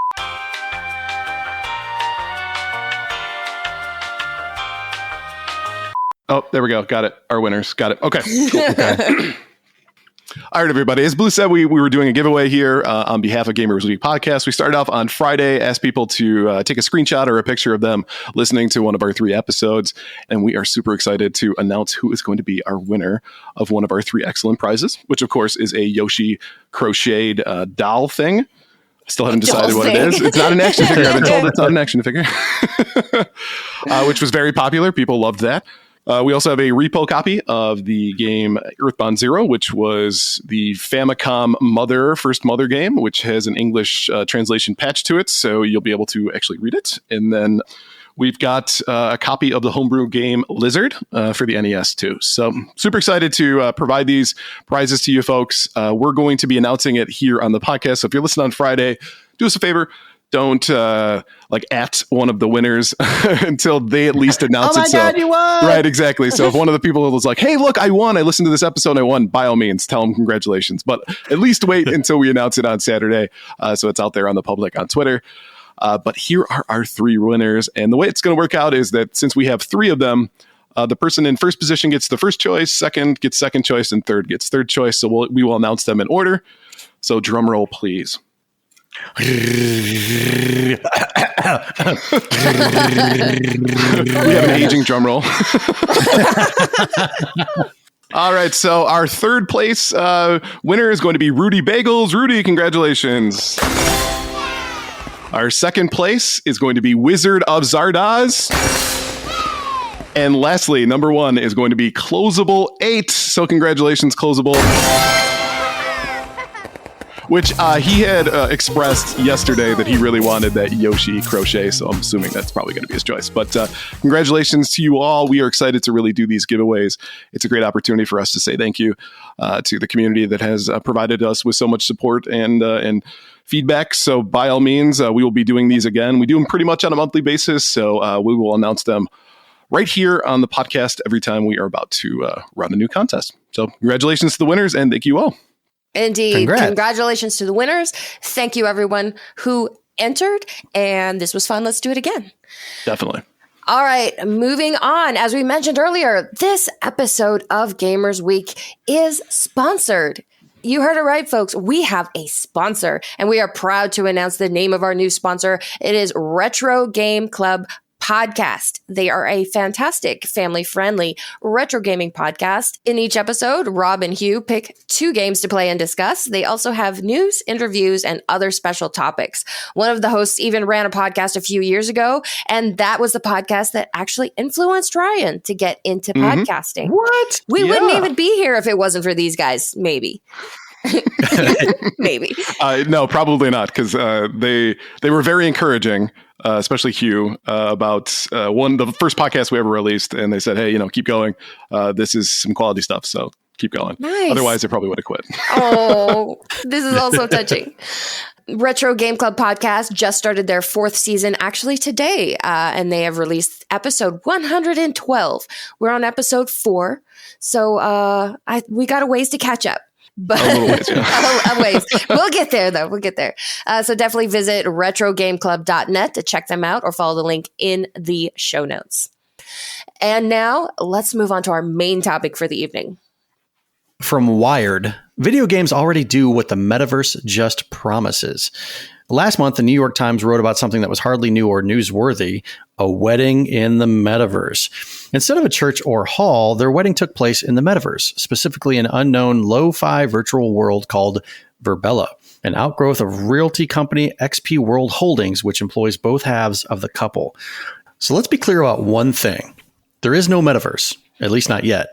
Oh, there we go. Got it. Our winners. Got it. Okay. Cool. Okay. All right, everybody. As Blue said, we were doing a giveaway here on behalf of Gamers Week Podcast. We started off on Friday, asked people to take a screenshot or a picture of them listening to one of our 3 episodes. And we are super excited to announce who is going to be our winner of one of our 3 excellent prizes, which, of course, is a Yoshi crocheted doll thing. I still haven't decided what it is. It's not an action figure. I've been told it's not an action figure, which was very popular. People loved that. We also have a repo copy of the game Earthbound Zero, which was the Famicom first Mother game, which has an English translation patch to it, so you'll be able to actually read it. And then we've got a copy of the homebrew game Lizard for the NES, too. So super excited to provide these prizes to you folks. We're going to be announcing it here on the podcast, so if you're listening on Friday, do us a favor. Don't at one of the winners until they at least announce it. God, you won! Right, exactly. So if one of the people was like, hey, look, I won. I listened to this episode. I won. By all means, tell them congratulations. But at least wait until we announce it on Saturday. So it's out there on the public on Twitter. But here are our 3 winners. And the way it's going to work out is that since we have 3 of them, the person in first position gets the first choice, second gets second choice, and third gets third choice. So we will announce them in order. So drum roll, please. We have an aging drum roll. All right, so our third place winner is going to be Rudy Bagels. Rudy, congratulations. Our second place is going to be Wizard of Zardoz. And lastly, number 1 is going to be Closable 8. So congratulations, Closable. Which he had expressed yesterday that he really wanted that Yoshi crochet, so I'm assuming that's probably going to be his choice. But congratulations to you all. We are excited to really do these giveaways. It's a great opportunity for us to say thank you to the community that has provided us with so much support and feedback. So by all means, we will be doing these again. We do them pretty much on a monthly basis, so we will announce them right here on the podcast every time we are about to run a new contest. So congratulations to the winners, and thank you all. Indeed. Congrats. Congratulations to the winners. Thank you, everyone who entered. And this was fun. Let's do it again. Definitely. All right. Moving on. As we mentioned earlier, this episode of Gamers Week is sponsored. You heard it right, folks. We have a sponsor, and we are proud to announce the name of our new sponsor. It is Retro Game Club Podcast. They are a fantastic family-friendly retro gaming podcast. In each episode, Rob and Hugh pick 2 games to play and discuss. They also have news, interviews, and other special topics. One of the hosts even ran a podcast a few years ago, and that was the podcast that actually influenced Ryan to get into podcasting. What? We wouldn't even be here if it wasn't for these guys, maybe. Maybe. No, probably not, because they were very encouraging, especially Hugh, about the first podcast we ever released, and they said, hey, keep going. This is some quality stuff, so keep going. Nice. Otherwise, they probably would have quit. Oh, this is also touching. Retro Game Club Podcast just started their 4th season actually today, and they have released episode 112. We're on episode 4, so we got a ways to catch up. But a little ways, yeah. a ways. We'll get there, though. We'll get there. So definitely visit retrogameclub.net to check them out or follow the link in the show notes. And now let's move on to our main topic for the evening. From Wired, video games already do what the metaverse just promises. Last month, the New York Times wrote about something that was hardly new or newsworthy, a wedding in the metaverse. Instead of a church or hall, their wedding took place in the metaverse, specifically an unknown lo-fi virtual world called Verbella, an outgrowth of realty company XP World Holdings, which employs both halves of the couple. So let's be clear about one thing. There is no metaverse. At least not yet.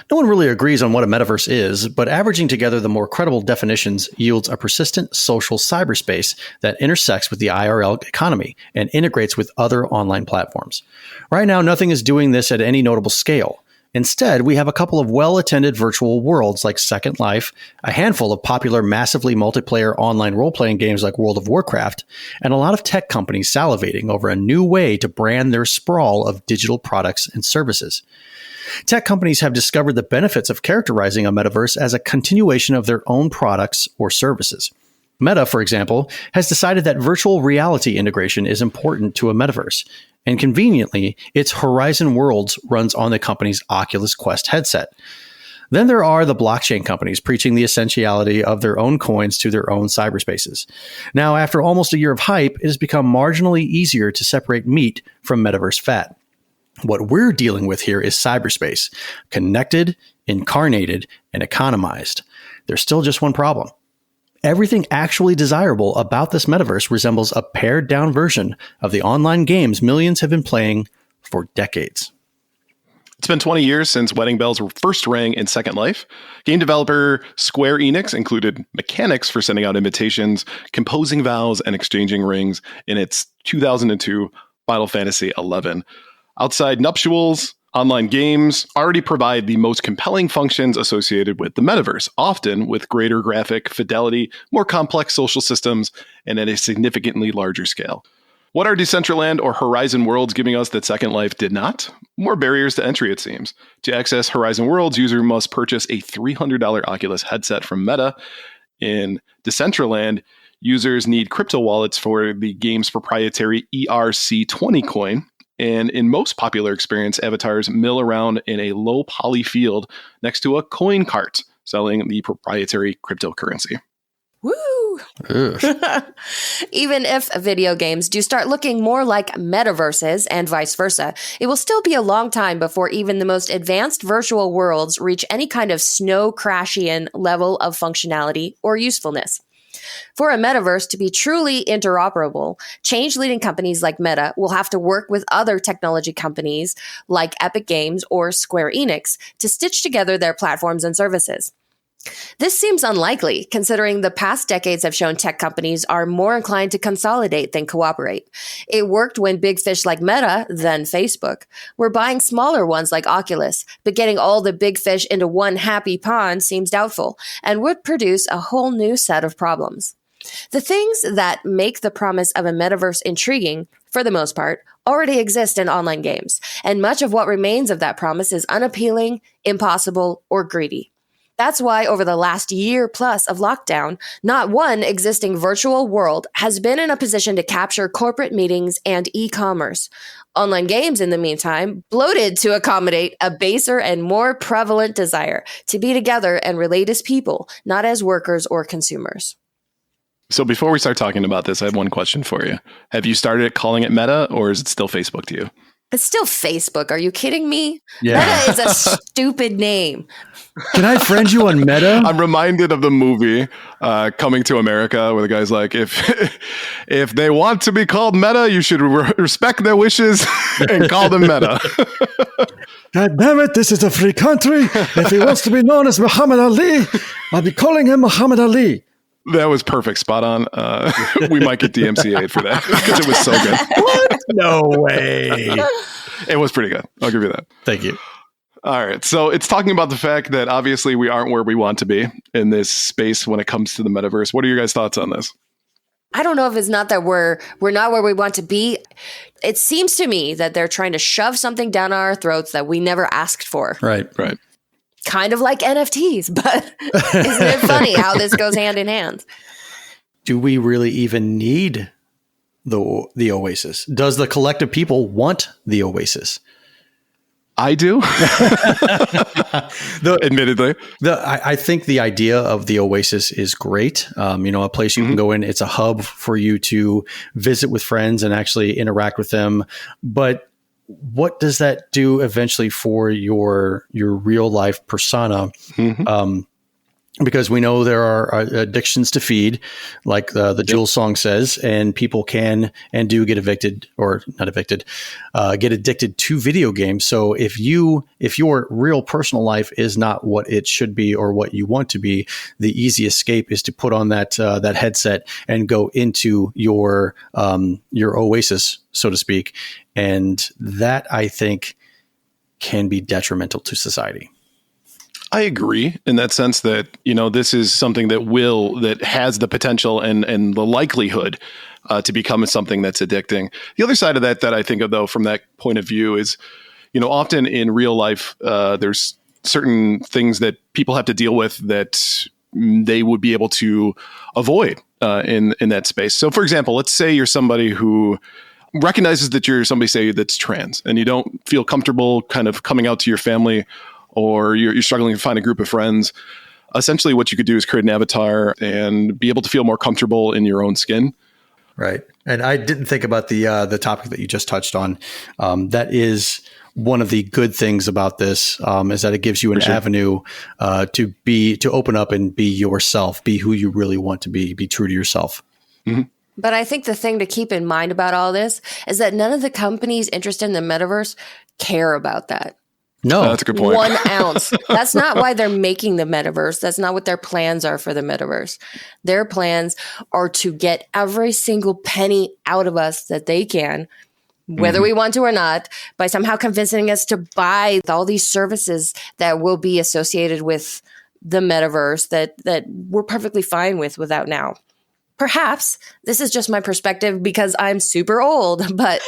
No one really agrees on what a metaverse is, but averaging together the more credible definitions yields a persistent social cyberspace that intersects with the IRL economy and integrates with other online platforms. Right now, nothing is doing this at any notable scale. Instead, we have a couple of well-attended virtual worlds like Second Life, a handful of popular massively multiplayer online role-playing games like World of Warcraft, and a lot of tech companies salivating over a new way to brand their sprawl of digital products and services. Tech companies have discovered the benefits of characterizing a metaverse as a continuation of their own products or services. Meta, for example, has decided that virtual reality integration is important to a metaverse, and conveniently, its Horizon Worlds runs on the company's Oculus Quest headset. Then there are the blockchain companies preaching the essentiality of their own coins to their own cyberspaces. Now, after almost a year of hype, it has become marginally easier to separate meat from metaverse fat. What we're dealing with here is cyberspace, connected, incarnated, and economized. There's still just one problem. Everything actually desirable about this metaverse resembles a pared down version of the online games millions have been playing for decades. It's been 20 years since wedding bells were first rang in Second Life. Game developer Square Enix included mechanics for sending out invitations, composing vows, and exchanging rings in its 2002 Final Fantasy XI. Outside nuptials, online games already provide the most compelling functions associated with the metaverse, often with greater graphic fidelity, more complex social systems, and at a significantly larger scale. What are Decentraland or Horizon Worlds giving us that Second Life did not? More barriers to entry, it seems. To access Horizon Worlds, user must purchase a $300 Oculus headset from Meta. In Decentraland, users need crypto wallets for the game's proprietary ERC20 coin. And in most popular experience, avatars mill around in a low poly field next to a coin cart, selling the proprietary cryptocurrency. Woo! Even if video games do start looking more like metaverses and vice versa, it will still be a long time before even the most advanced virtual worlds reach any kind of snow crashian level of functionality or usefulness. For a metaverse to be truly interoperable, change-leading companies like Meta will have to work with other technology companies like Epic Games or Square Enix to stitch together their platforms and services. This seems unlikely, considering the past decades have shown tech companies are more inclined to consolidate than cooperate. It worked when big fish like Meta, then Facebook, were buying smaller ones like Oculus, but getting all the big fish into one happy pond seems doubtful and would produce a whole new set of problems. The things that make the promise of a metaverse intriguing, for the most part, already exist in online games, and much of what remains of that promise is unappealing, impossible, or greedy. That's why over the last year plus of lockdown, not one existing virtual world has been in a position to capture corporate meetings and e-commerce. Online games, in the meantime, bloated to accommodate a baser and more prevalent desire to be together and relate as people, not as workers or consumers. So before we start talking about this, I have one question for you. Have you started calling it Meta, or is it still Facebook to you? It's still Facebook. Are you kidding me? Yeah. Meta is a stupid name. Can I friend you on Meta? I'm reminded of the movie Coming to America, where the guy's like, if they want to be called Meta, you should respect their wishes and call them Meta. God damn it, this is a free country. If he wants to be known as Muhammad Ali, I'll be calling him Muhammad Ali. That was perfect. Spot on. We might get DMCA'd for that because it was so good. What? No way. It was pretty good. I'll give you that. Thank you. All right. So it's talking about the fact that obviously we aren't where we want to be in this space when it comes to the metaverse. What are your guys' thoughts on this? I don't know if it's not that we're not where we want to be. It seems to me that they're trying to shove something down our throats that we never asked for. Right. Kind of like NFTs, but isn't it funny how this goes hand in hand? Do we really even need the Oasis? Does the collective people want the Oasis? I do. Admittedly. I think the idea of the Oasis is great. A place you can go in. It's a hub for you to visit with friends and actually interact with them. But what does that do eventually for your real life persona? Because we know there are addictions to feed, like the Jules song says, and people can and do get evicted or not evicted, get addicted to video games. So if your real personal life is not what it should be or what you want to be, the easy escape is to put on that headset and go into your oasis, so to speak. And that, I think, can be detrimental to society. I agree in that sense that, this is something that has the potential and the likelihood to become something that's addicting. The other side of that I think of, though, from that point of view is, often in real life, there's certain things that people have to deal with that they would be able to avoid in that space. So, for example, let's say you're somebody who recognizes that you're somebody, say, that's trans, and you don't feel comfortable kind of coming out to your family or you're struggling to find a group of friends, essentially what you could do is create an avatar and be able to feel more comfortable in your own skin. Right. And I didn't think about the topic that you just touched on. That is one of the good things about this, is that it gives you an avenue to open up and be yourself, be who you really want to be true to yourself. Mm-hmm. But I think the thing to keep in mind about all this is that none of the companies interested in the metaverse care about that. No, that's a good point. 1 ounce. That's not why they're making the metaverse. That's not what their plans are for the metaverse. Their plans are to get every single penny out of us that they can, whether we want to or not, by somehow convincing us to buy all these services that will be associated with the metaverse that we're perfectly fine with without now. Perhaps this is just my perspective because I'm super old, but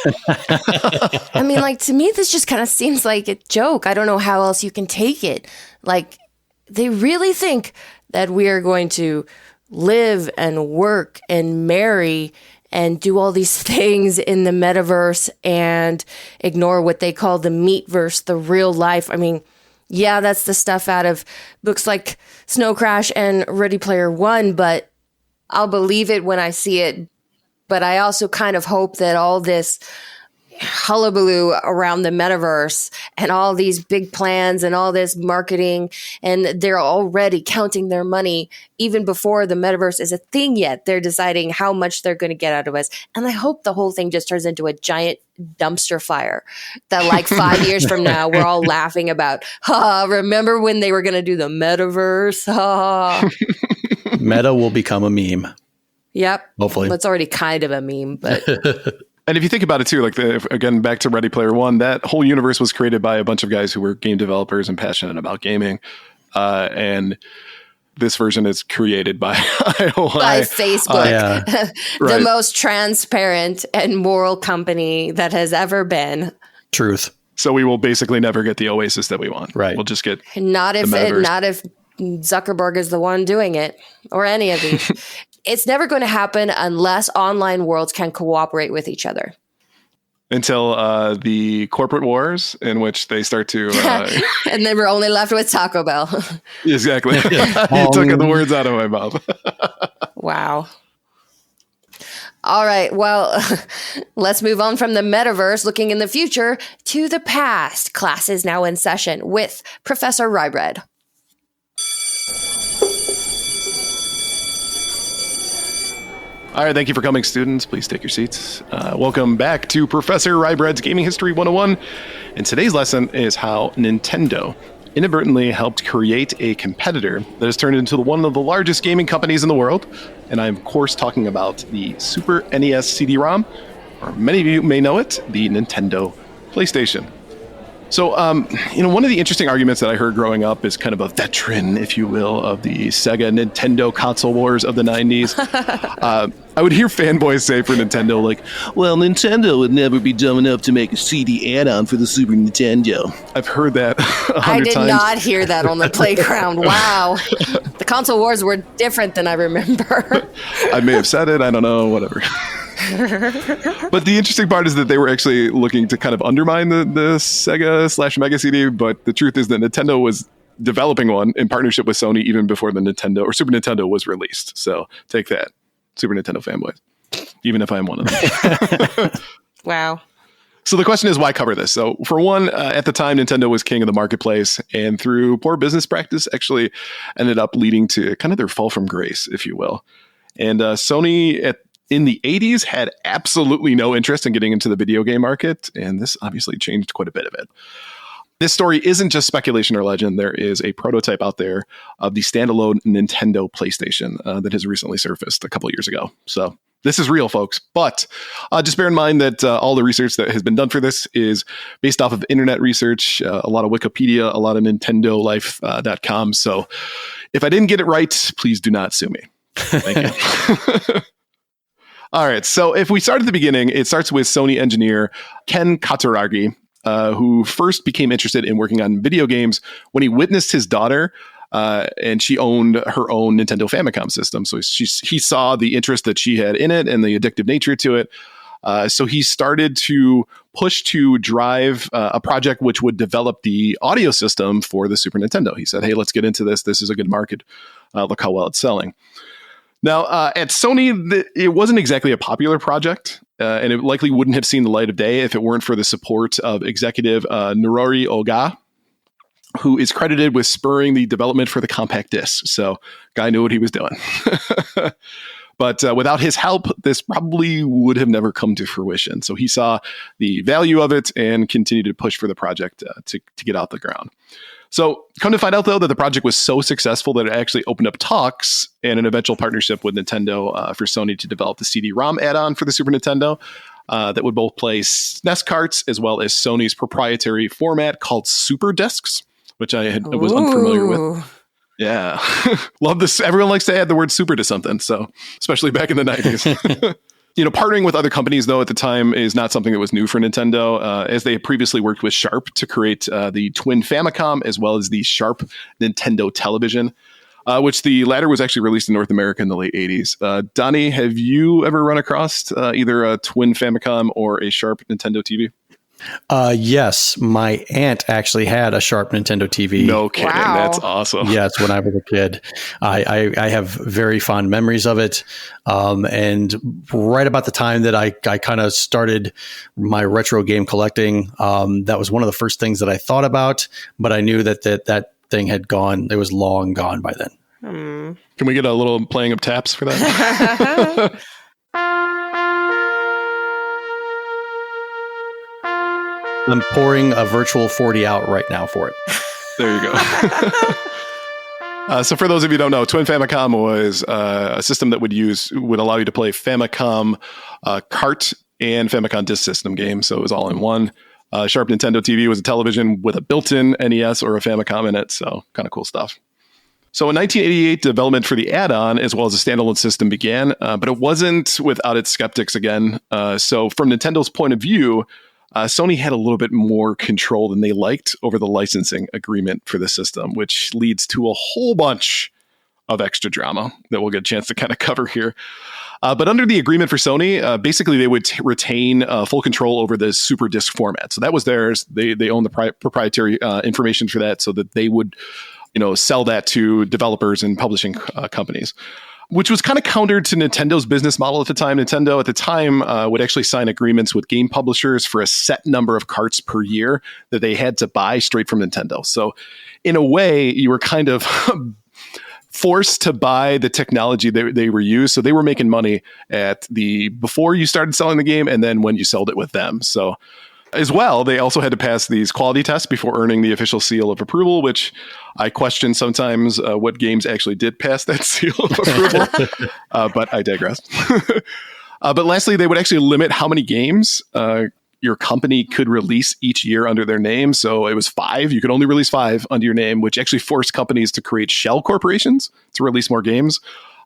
I mean, like, to me, this just kind of seems like a joke. I don't know how else you can take it. Like, they really think that we are going to live and work and marry and do all these things in the metaverse and ignore what they call the meatverse, the real life. I mean, yeah, that's the stuff out of books like Snow Crash and Ready Player One, but I'll believe it when I see it. But I also kind of hope that all this hullabaloo around the metaverse and all these big plans and all this marketing, and they're already counting their money even before the metaverse is a thing yet. They're deciding how much they're going to get out of us. And I hope the whole thing just turns into a giant dumpster fire that, like, 5 years from now, we're all laughing about, remember when they were going to do the metaverse? Meta will become a meme. Yep. Hopefully. It's already kind of a meme, but And if you think about it too, like again, back to Ready Player One, that whole universe was created by a bunch of guys who were game developers and passionate about gaming. And this version is created by Facebook, the most transparent and moral company that has ever been. Truth. So we will basically never get the Oasis that we want. Right. We'll just get not if Zuckerberg is the one doing it, or any of these. It's never going to happen unless online worlds can cooperate with each other. Until the corporate wars, in which they start to... and then we're only left with Taco Bell. Exactly. You took the words out of my mouth. Wow. All right. Well, let's move on from the metaverse, looking in the future, to the past. Class is now in session with Professor Ryebread. All right, thank you for coming, students. Please take your seats. Welcome back to Professor Ryebread's Gaming History 101. And today's lesson is how Nintendo inadvertently helped create a competitor that has turned into one of the largest gaming companies in the world. And I'm, of course, talking about the Super NES CD-ROM, or many of you may know it, the Nintendo PlayStation. So, one of the interesting arguments that I heard growing up is kind of a veteran, if you will, of the Sega Nintendo console wars of the 90s. I would hear fanboys say for Nintendo, like, well, Nintendo would never be dumb enough to make a CD add-on for the Super Nintendo. I've heard that 100 times. I did not hear that on the playground. Wow. The console wars were different than I remember. I may have said it. I don't know. Whatever. But the interesting part is that they were actually looking to kind of undermine the Sega/Mega CD, but the truth is that Nintendo was developing one in partnership with Sony even before the Nintendo or Super Nintendo was released. So take that, Super Nintendo fanboys, even if I'm one of them. Wow. So the question is, why cover this? So for one, at the time, Nintendo was king of the marketplace, and through poor business practice, actually ended up leading to kind of their fall from grace, if you will. And Sony in the 80s had absolutely no interest in getting into the video game market, and this obviously changed quite a bit of it. This story isn't just speculation or legend. There is a prototype out there of the standalone Nintendo PlayStation that has recently surfaced a couple years ago. So this is real, folks. But just bear in mind that all the research that has been done for this is based off of internet research, a lot of Wikipedia, a lot of NintendoLife.com. So if I didn't get it right, please do not sue me. Thank you. All right. So if we start at the beginning, it starts with Sony engineer Ken Kataragi, who first became interested in working on video games when he witnessed his daughter, and she owned her own Nintendo Famicom system. So he saw the interest that she had in it and the addictive nature to it. So he started to pushed to drive a project which would develop the audio system for the Super Nintendo. He said, hey, let's get into this. This is a good market. Look how well it's selling. Now, at Sony, it wasn't exactly a popular project, and it likely wouldn't have seen the light of day if it weren't for the support of executive Norori Oga, who is credited with spurring the development for the compact disc. So, guy knew what he was doing. But without his help, this probably would have never come to fruition. So he saw the value of it and continued to push for the project to get out the ground. So come to find out, though, that the project was so successful that it actually opened up talks and an eventual partnership with Nintendo for Sony to develop the CD-ROM add-on for the Super Nintendo that would both play SNES carts as well as Sony's proprietary format called Super Discs, which I was unfamiliar with. Yeah. Love this. Everyone likes to add the word super to something. So, especially back in the 90s. Partnering with other companies, though, at the time is not something that was new for Nintendo, as they had previously worked with Sharp to create the Twin Famicom, as well as the Sharp Nintendo Television, which the latter was actually released in North America in the late 80s. Donnie, have you ever run across either a Twin Famicom or a Sharp Nintendo TV? Yes, my aunt actually had a Sharp Nintendo TV. No kidding. Wow. That's awesome. Yes, when I was a kid. I have very fond memories of it. And right about the time that I kind of started my retro game collecting, that was one of the first things that I thought about, but I knew that thing had gone. It was long gone by then. Can we get a little playing of taps for that? I'm pouring a virtual 40 out right now for it. There you go. So for those of you who don't know, Twin Famicom was a system that would allow you to play Famicom cart and Famicom disk system games. So it was all in one. Sharp Nintendo TV was a television with a built-in NES or a Famicom in it. So kind of cool stuff. So in 1988, development for the add-on as well as a standalone system began, but it wasn't without its skeptics again. So from Nintendo's point of view, Sony had a little bit more control than they liked over the licensing agreement for the system, which leads to a whole bunch of extra drama that we'll get a chance to kind of cover here. But under the agreement for Sony, basically they would retain full control over the Super Disc format. So that was theirs. They own the proprietary information for that, so that they would, sell that to developers and publishing companies, which was kind of counter to Nintendo's business model at the time. Nintendo at the time would actually sign agreements with game publishers for a set number of carts per year that they had to buy straight from Nintendo. So in a way, you were kind of forced to buy the technology they were used. So they were making money before you started selling the game and then when you sold it with them. So as well, they also had to pass these quality tests before earning the official seal of approval, which I question sometimes what games actually did pass that seal of approval. But I digress. But lastly, they would actually limit how many games your company could release each year under their name. So it was 5. You could only release 5 under your name, which actually forced companies to create shell corporations to release more games.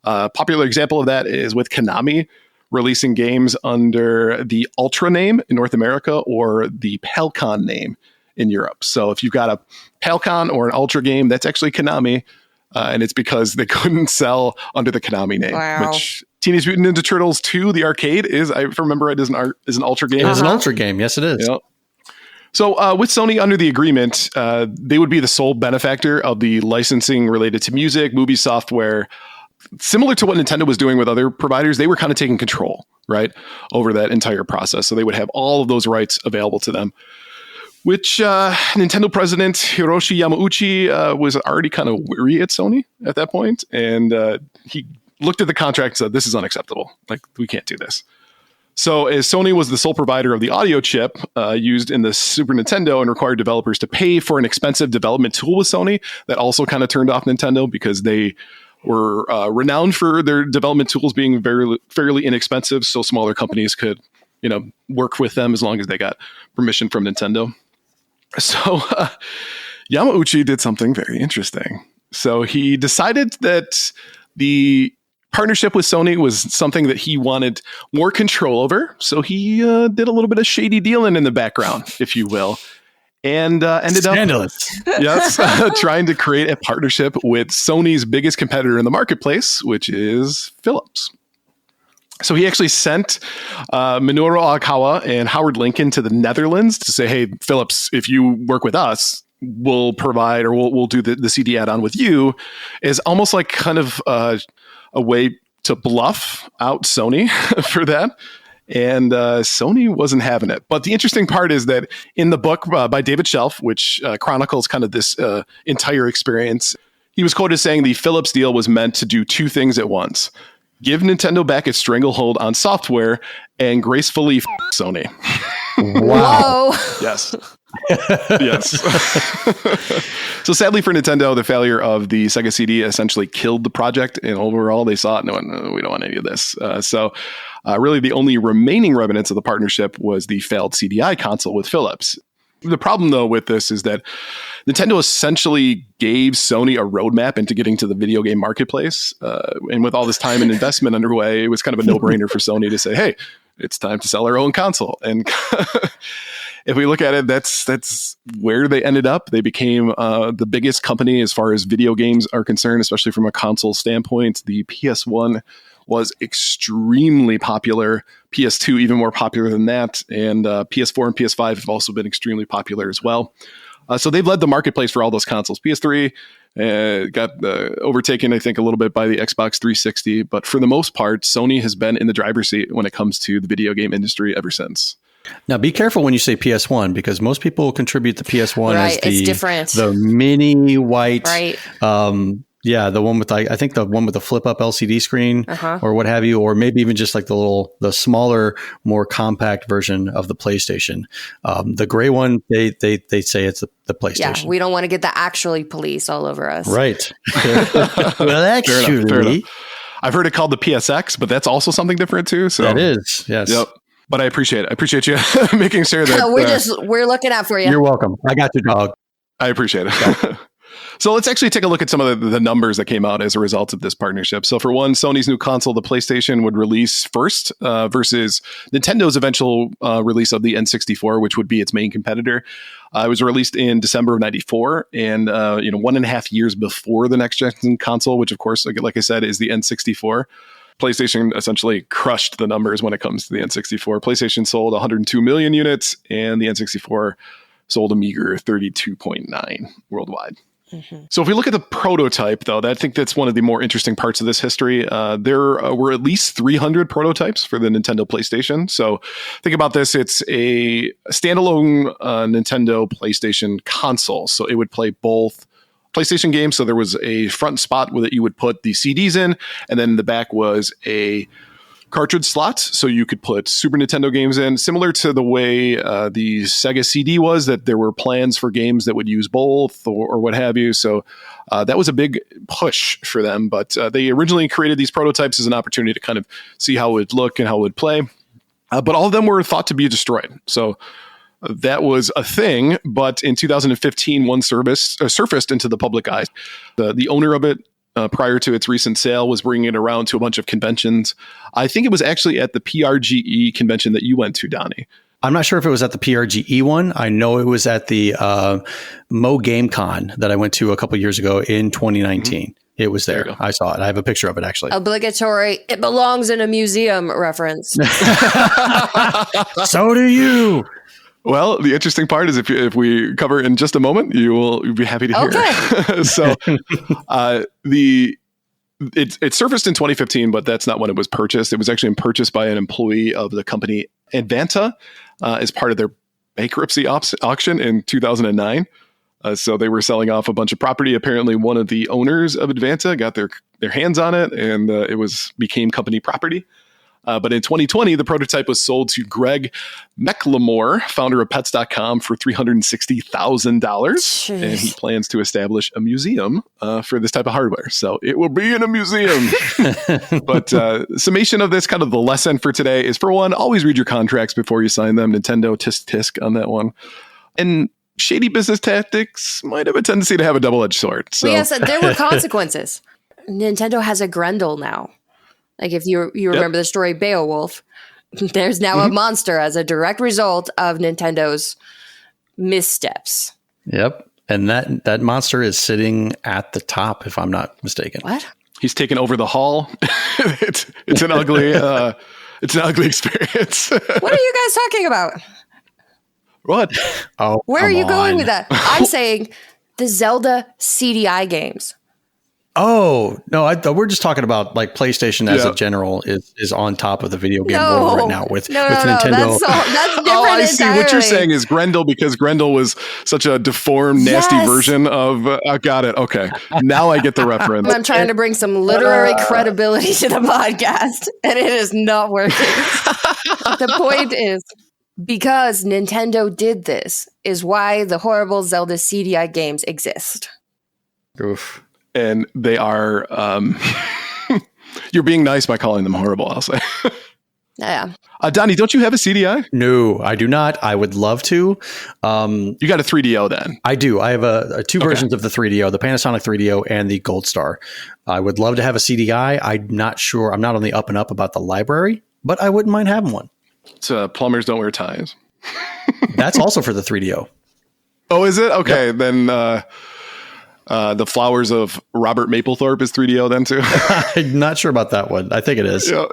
Popular example of that is with Konami releasing games under the Ultra name in North America or the Palcon name in Europe. So if you've got a Palcon or an Ultra game, that's actually Konami, and it's because they couldn't sell under the Konami name. Wow. Which Teenage Mutant Ninja Turtles 2, the arcade, if I remember right, is an Ultra game. It is an Ultra game. Yes, it is. Yep. So with Sony under the agreement, they would be the sole benefactor of the licensing related to music, movie software. Similar to what Nintendo was doing with other providers, they were kind of taking control, right, over that entire process. So they would have all of those rights available to them, which Nintendo president Hiroshi Yamauchi was already kind of weary at Sony at that point. And he looked at the contract and said, this is unacceptable. Like, we can't do this. So as Sony was the sole provider of the audio chip used in the Super Nintendo and required developers to pay for an expensive development tool with Sony, that also kind of turned off Nintendo because they were renowned for their development tools being fairly inexpensive, so smaller companies could, work with them as long as they got permission from Nintendo. So Yamauchi did something very interesting. So he decided that the partnership with Sony was something that he wanted more control over. So he did a little bit of shady dealing in the background, if you will. And ended Scandalous. up trying to create a partnership with Sony's biggest competitor in the marketplace, which is Philips. So he actually sent Minoru Arakawa and Howard Lincoln to the Netherlands to say, hey, Philips, if you work with us, we'll provide or we'll do the CD add-on with you, is almost like kind of a way to bluff out Sony for that. And Sony wasn't having it. But the interesting part is that in the book by David Shelf, which chronicles kind of this entire experience, he was quoted saying the Philips deal was meant to do two things at once: give Nintendo back its stranglehold on software and gracefully Sony. Wow. Yes. Yes. So sadly for Nintendo, the failure of the Sega CD essentially killed the project, and overall they saw it no, we don't want any of this. So really the only remaining remnants of the partnership was the failed CDI console with Philips. The problem, though, with this is that Nintendo essentially gave Sony a roadmap into getting to the video game marketplace. And with all this time and investment underway, it was kind of a no-brainer for Sony to say, hey, it's time to sell our own console. And if we look at it, that's where they ended up. They became the biggest company as far as video games are concerned, especially from a console standpoint. The PS1 was extremely popular. PS2 even more popular than that. And PS4 and PS5 have also been extremely popular as well. So they've led the marketplace for all those consoles. PS3 got overtaken, I think, a little bit by the Xbox 360. But for the most part, Sony has been in the driver's seat when it comes to the video game industry ever since. Now, be careful when you say PS1, because most people contribute the PS1 as it's different. The mini white, right? Yeah, the one with I think the one with the flip up LCD screen or what have you, or maybe even just like the smaller, more compact version of the PlayStation. The gray one, they say it's the PlayStation. Yeah, we don't want to get the actually police all over us. Right. Well, actually, fair enough. I've heard it called the PSX, but that's also something different too. So that is, yes. Yep. But I appreciate it. I appreciate you making sure that we're looking out for you. You're welcome. I got you, dog. I appreciate it. Yeah. So let's actually take a look at some of the numbers that came out as a result of this partnership. So for one, Sony's new console, the PlayStation, would release first versus Nintendo's eventual release of the N64, which would be its main competitor. It was released in December of 94 and 1.5 years before the next gen console, which of course, like I said, is the N64. PlayStation essentially crushed the numbers when it comes to the N64. PlayStation sold 102 million units and the N64 sold a meager 32.9 worldwide. Mm-hmm. So if we look at the prototype, though, I think that's one of the more interesting parts of this history. There were at least 300 prototypes for the Nintendo PlayStation. So think about this. It's a standalone Nintendo PlayStation console. So it would play both PlayStation games. So there was a front spot that you would put the CDs in, and then in the back was a cartridge slot, so you could put Super Nintendo games in, similar to the way the Sega CD was, that there were plans for games that would use both or what have you. So that was a big push for them. But they originally created these prototypes as an opportunity to kind of see how it would look and how it would play. But all of them were thought to be destroyed. So that was a thing. But in 2015, one surfaced into the public eye. The owner of it, prior to its recent sale, was bringing it around to a bunch of conventions. I think it was actually at the PRGE convention that you went to, Donnie. I'm not sure if it was at the PRGE one. I know it was at the Mo Game Con that I went to a couple years ago in 2019. Mm-hmm. It was there. I saw it. I have a picture of it, actually. Obligatory. It belongs in a museum reference. So do you. Well, the interesting part is if we cover in just a moment, you'll be happy to hear. Okay. So it surfaced in 2015, but that's not when it was purchased. It was actually purchased by an employee of the company Advanta as part of their bankruptcy auction in 2009. So they were selling off a bunch of property. Apparently, one of the owners of Advanta got their hands on it, and it became company property. But in 2020, the prototype was sold to Greg McLemore, founder of Pets.com, for $360,000. And he plans to establish a museum for this type of hardware. So it will be in a museum. But summation of this, kind of the lesson for today, is, for one, always read your contracts before you sign them. Nintendo, tisk on that one. And shady business tactics might have a tendency to have a double-edged sword. So. Well, yes, there were consequences. Nintendo has a Grendel now. Like if you remember the story Beowulf, there's now a monster as a direct result of Nintendo's missteps. Yep. And that monster is sitting at the top, if I'm not mistaken. What? He's taken over the hall. It's an ugly experience. What are you guys talking about? What? Oh, Where are come you going on. with that? I'm saying the Zelda CDI games. Oh, no, we're just talking about like PlayStation as Yeah. a general is on top of the video game world right now with no, Nintendo. That's different. Oh, I see. What you're entirely. saying is Grendel, because Grendel was such a deformed, nasty Yes. version of. I got it. Okay, now I get the reference. I'm trying to bring some literary credibility to the podcast, and it is not working. The point is, because Nintendo did this, is why the horrible Zelda CDI games exist. Oof. And they are. You're being nice by calling them horrible, I'll say. Yeah. Donnie, don't you have a CDI? No, I do not. I would love to. You got a 3DO then? I do. I have two versions of the 3DO, the Panasonic 3DO and the Gold Star. I would love to have a CDI. I'm not sure. I'm not on the up and up about the library, but I wouldn't mind having one. It's plumbers don't wear ties. That's also for the 3DO. Oh, is it? Okay, yep. Then the Flowers of Robert Mapplethorpe is 3DO then too. I'm not sure about that one. I think it is. Yeah,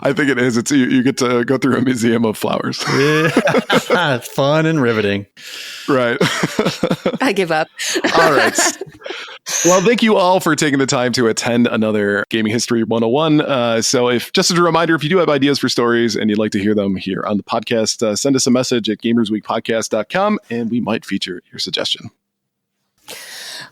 I think it is. It's you get to go through a museum of flowers. Yeah. Fun and riveting. Right. I give up. All right. Well, thank you all for taking the time to attend another Gaming History 101. So just as a reminder, if you do have ideas for stories and you'd like to hear them here on the podcast, send us a message at gamersweekpodcast.com and we might feature your suggestion.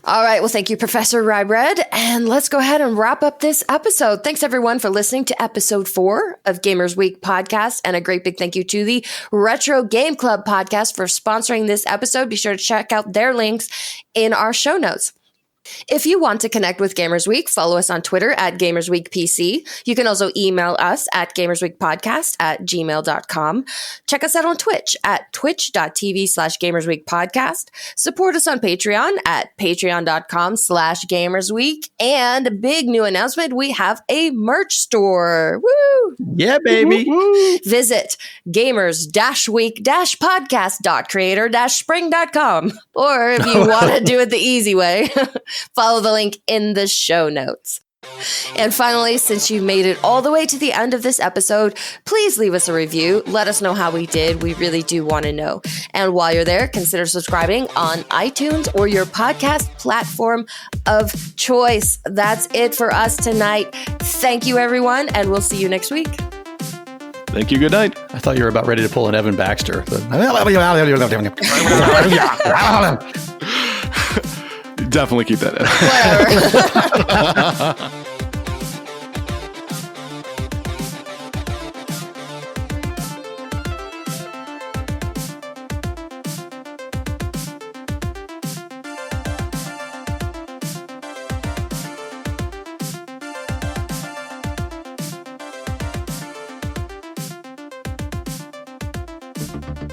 All right. Well, thank you, Professor Ryebread. And let's go ahead and wrap up this episode. Thanks, everyone, for listening to episode 4 of Gamers Week podcast. And a great big thank you to the Retro Game Club podcast for sponsoring this episode. Be sure to check out their links in our show notes. If you want to connect with Gamers Week, follow us on Twitter at GamersWeekPC. You can also email us at gamersweekpodcast@gmail.com. Check us out on Twitch at twitch.tv/GamersWeekPodcast. Support us on Patreon at patreon.com/GamersWeek. And a big new announcement, we have a merch store. Woo! Yeah, baby. Visit gamers-week-podcast.creator-spring.com. Or if you want to do it the easy way, follow the link in the show notes. And finally, since you made it all the way to the end of this episode, please leave us a review. Let us know how we did. We really do want to know. And while you're there, consider subscribing on iTunes or your podcast platform of choice. That's it for us tonight. Thank you, everyone, and we'll see you next week. Thank you. Good night. I thought you were about ready to pull an Evan Baxter. Definitely keep that in. Whatever.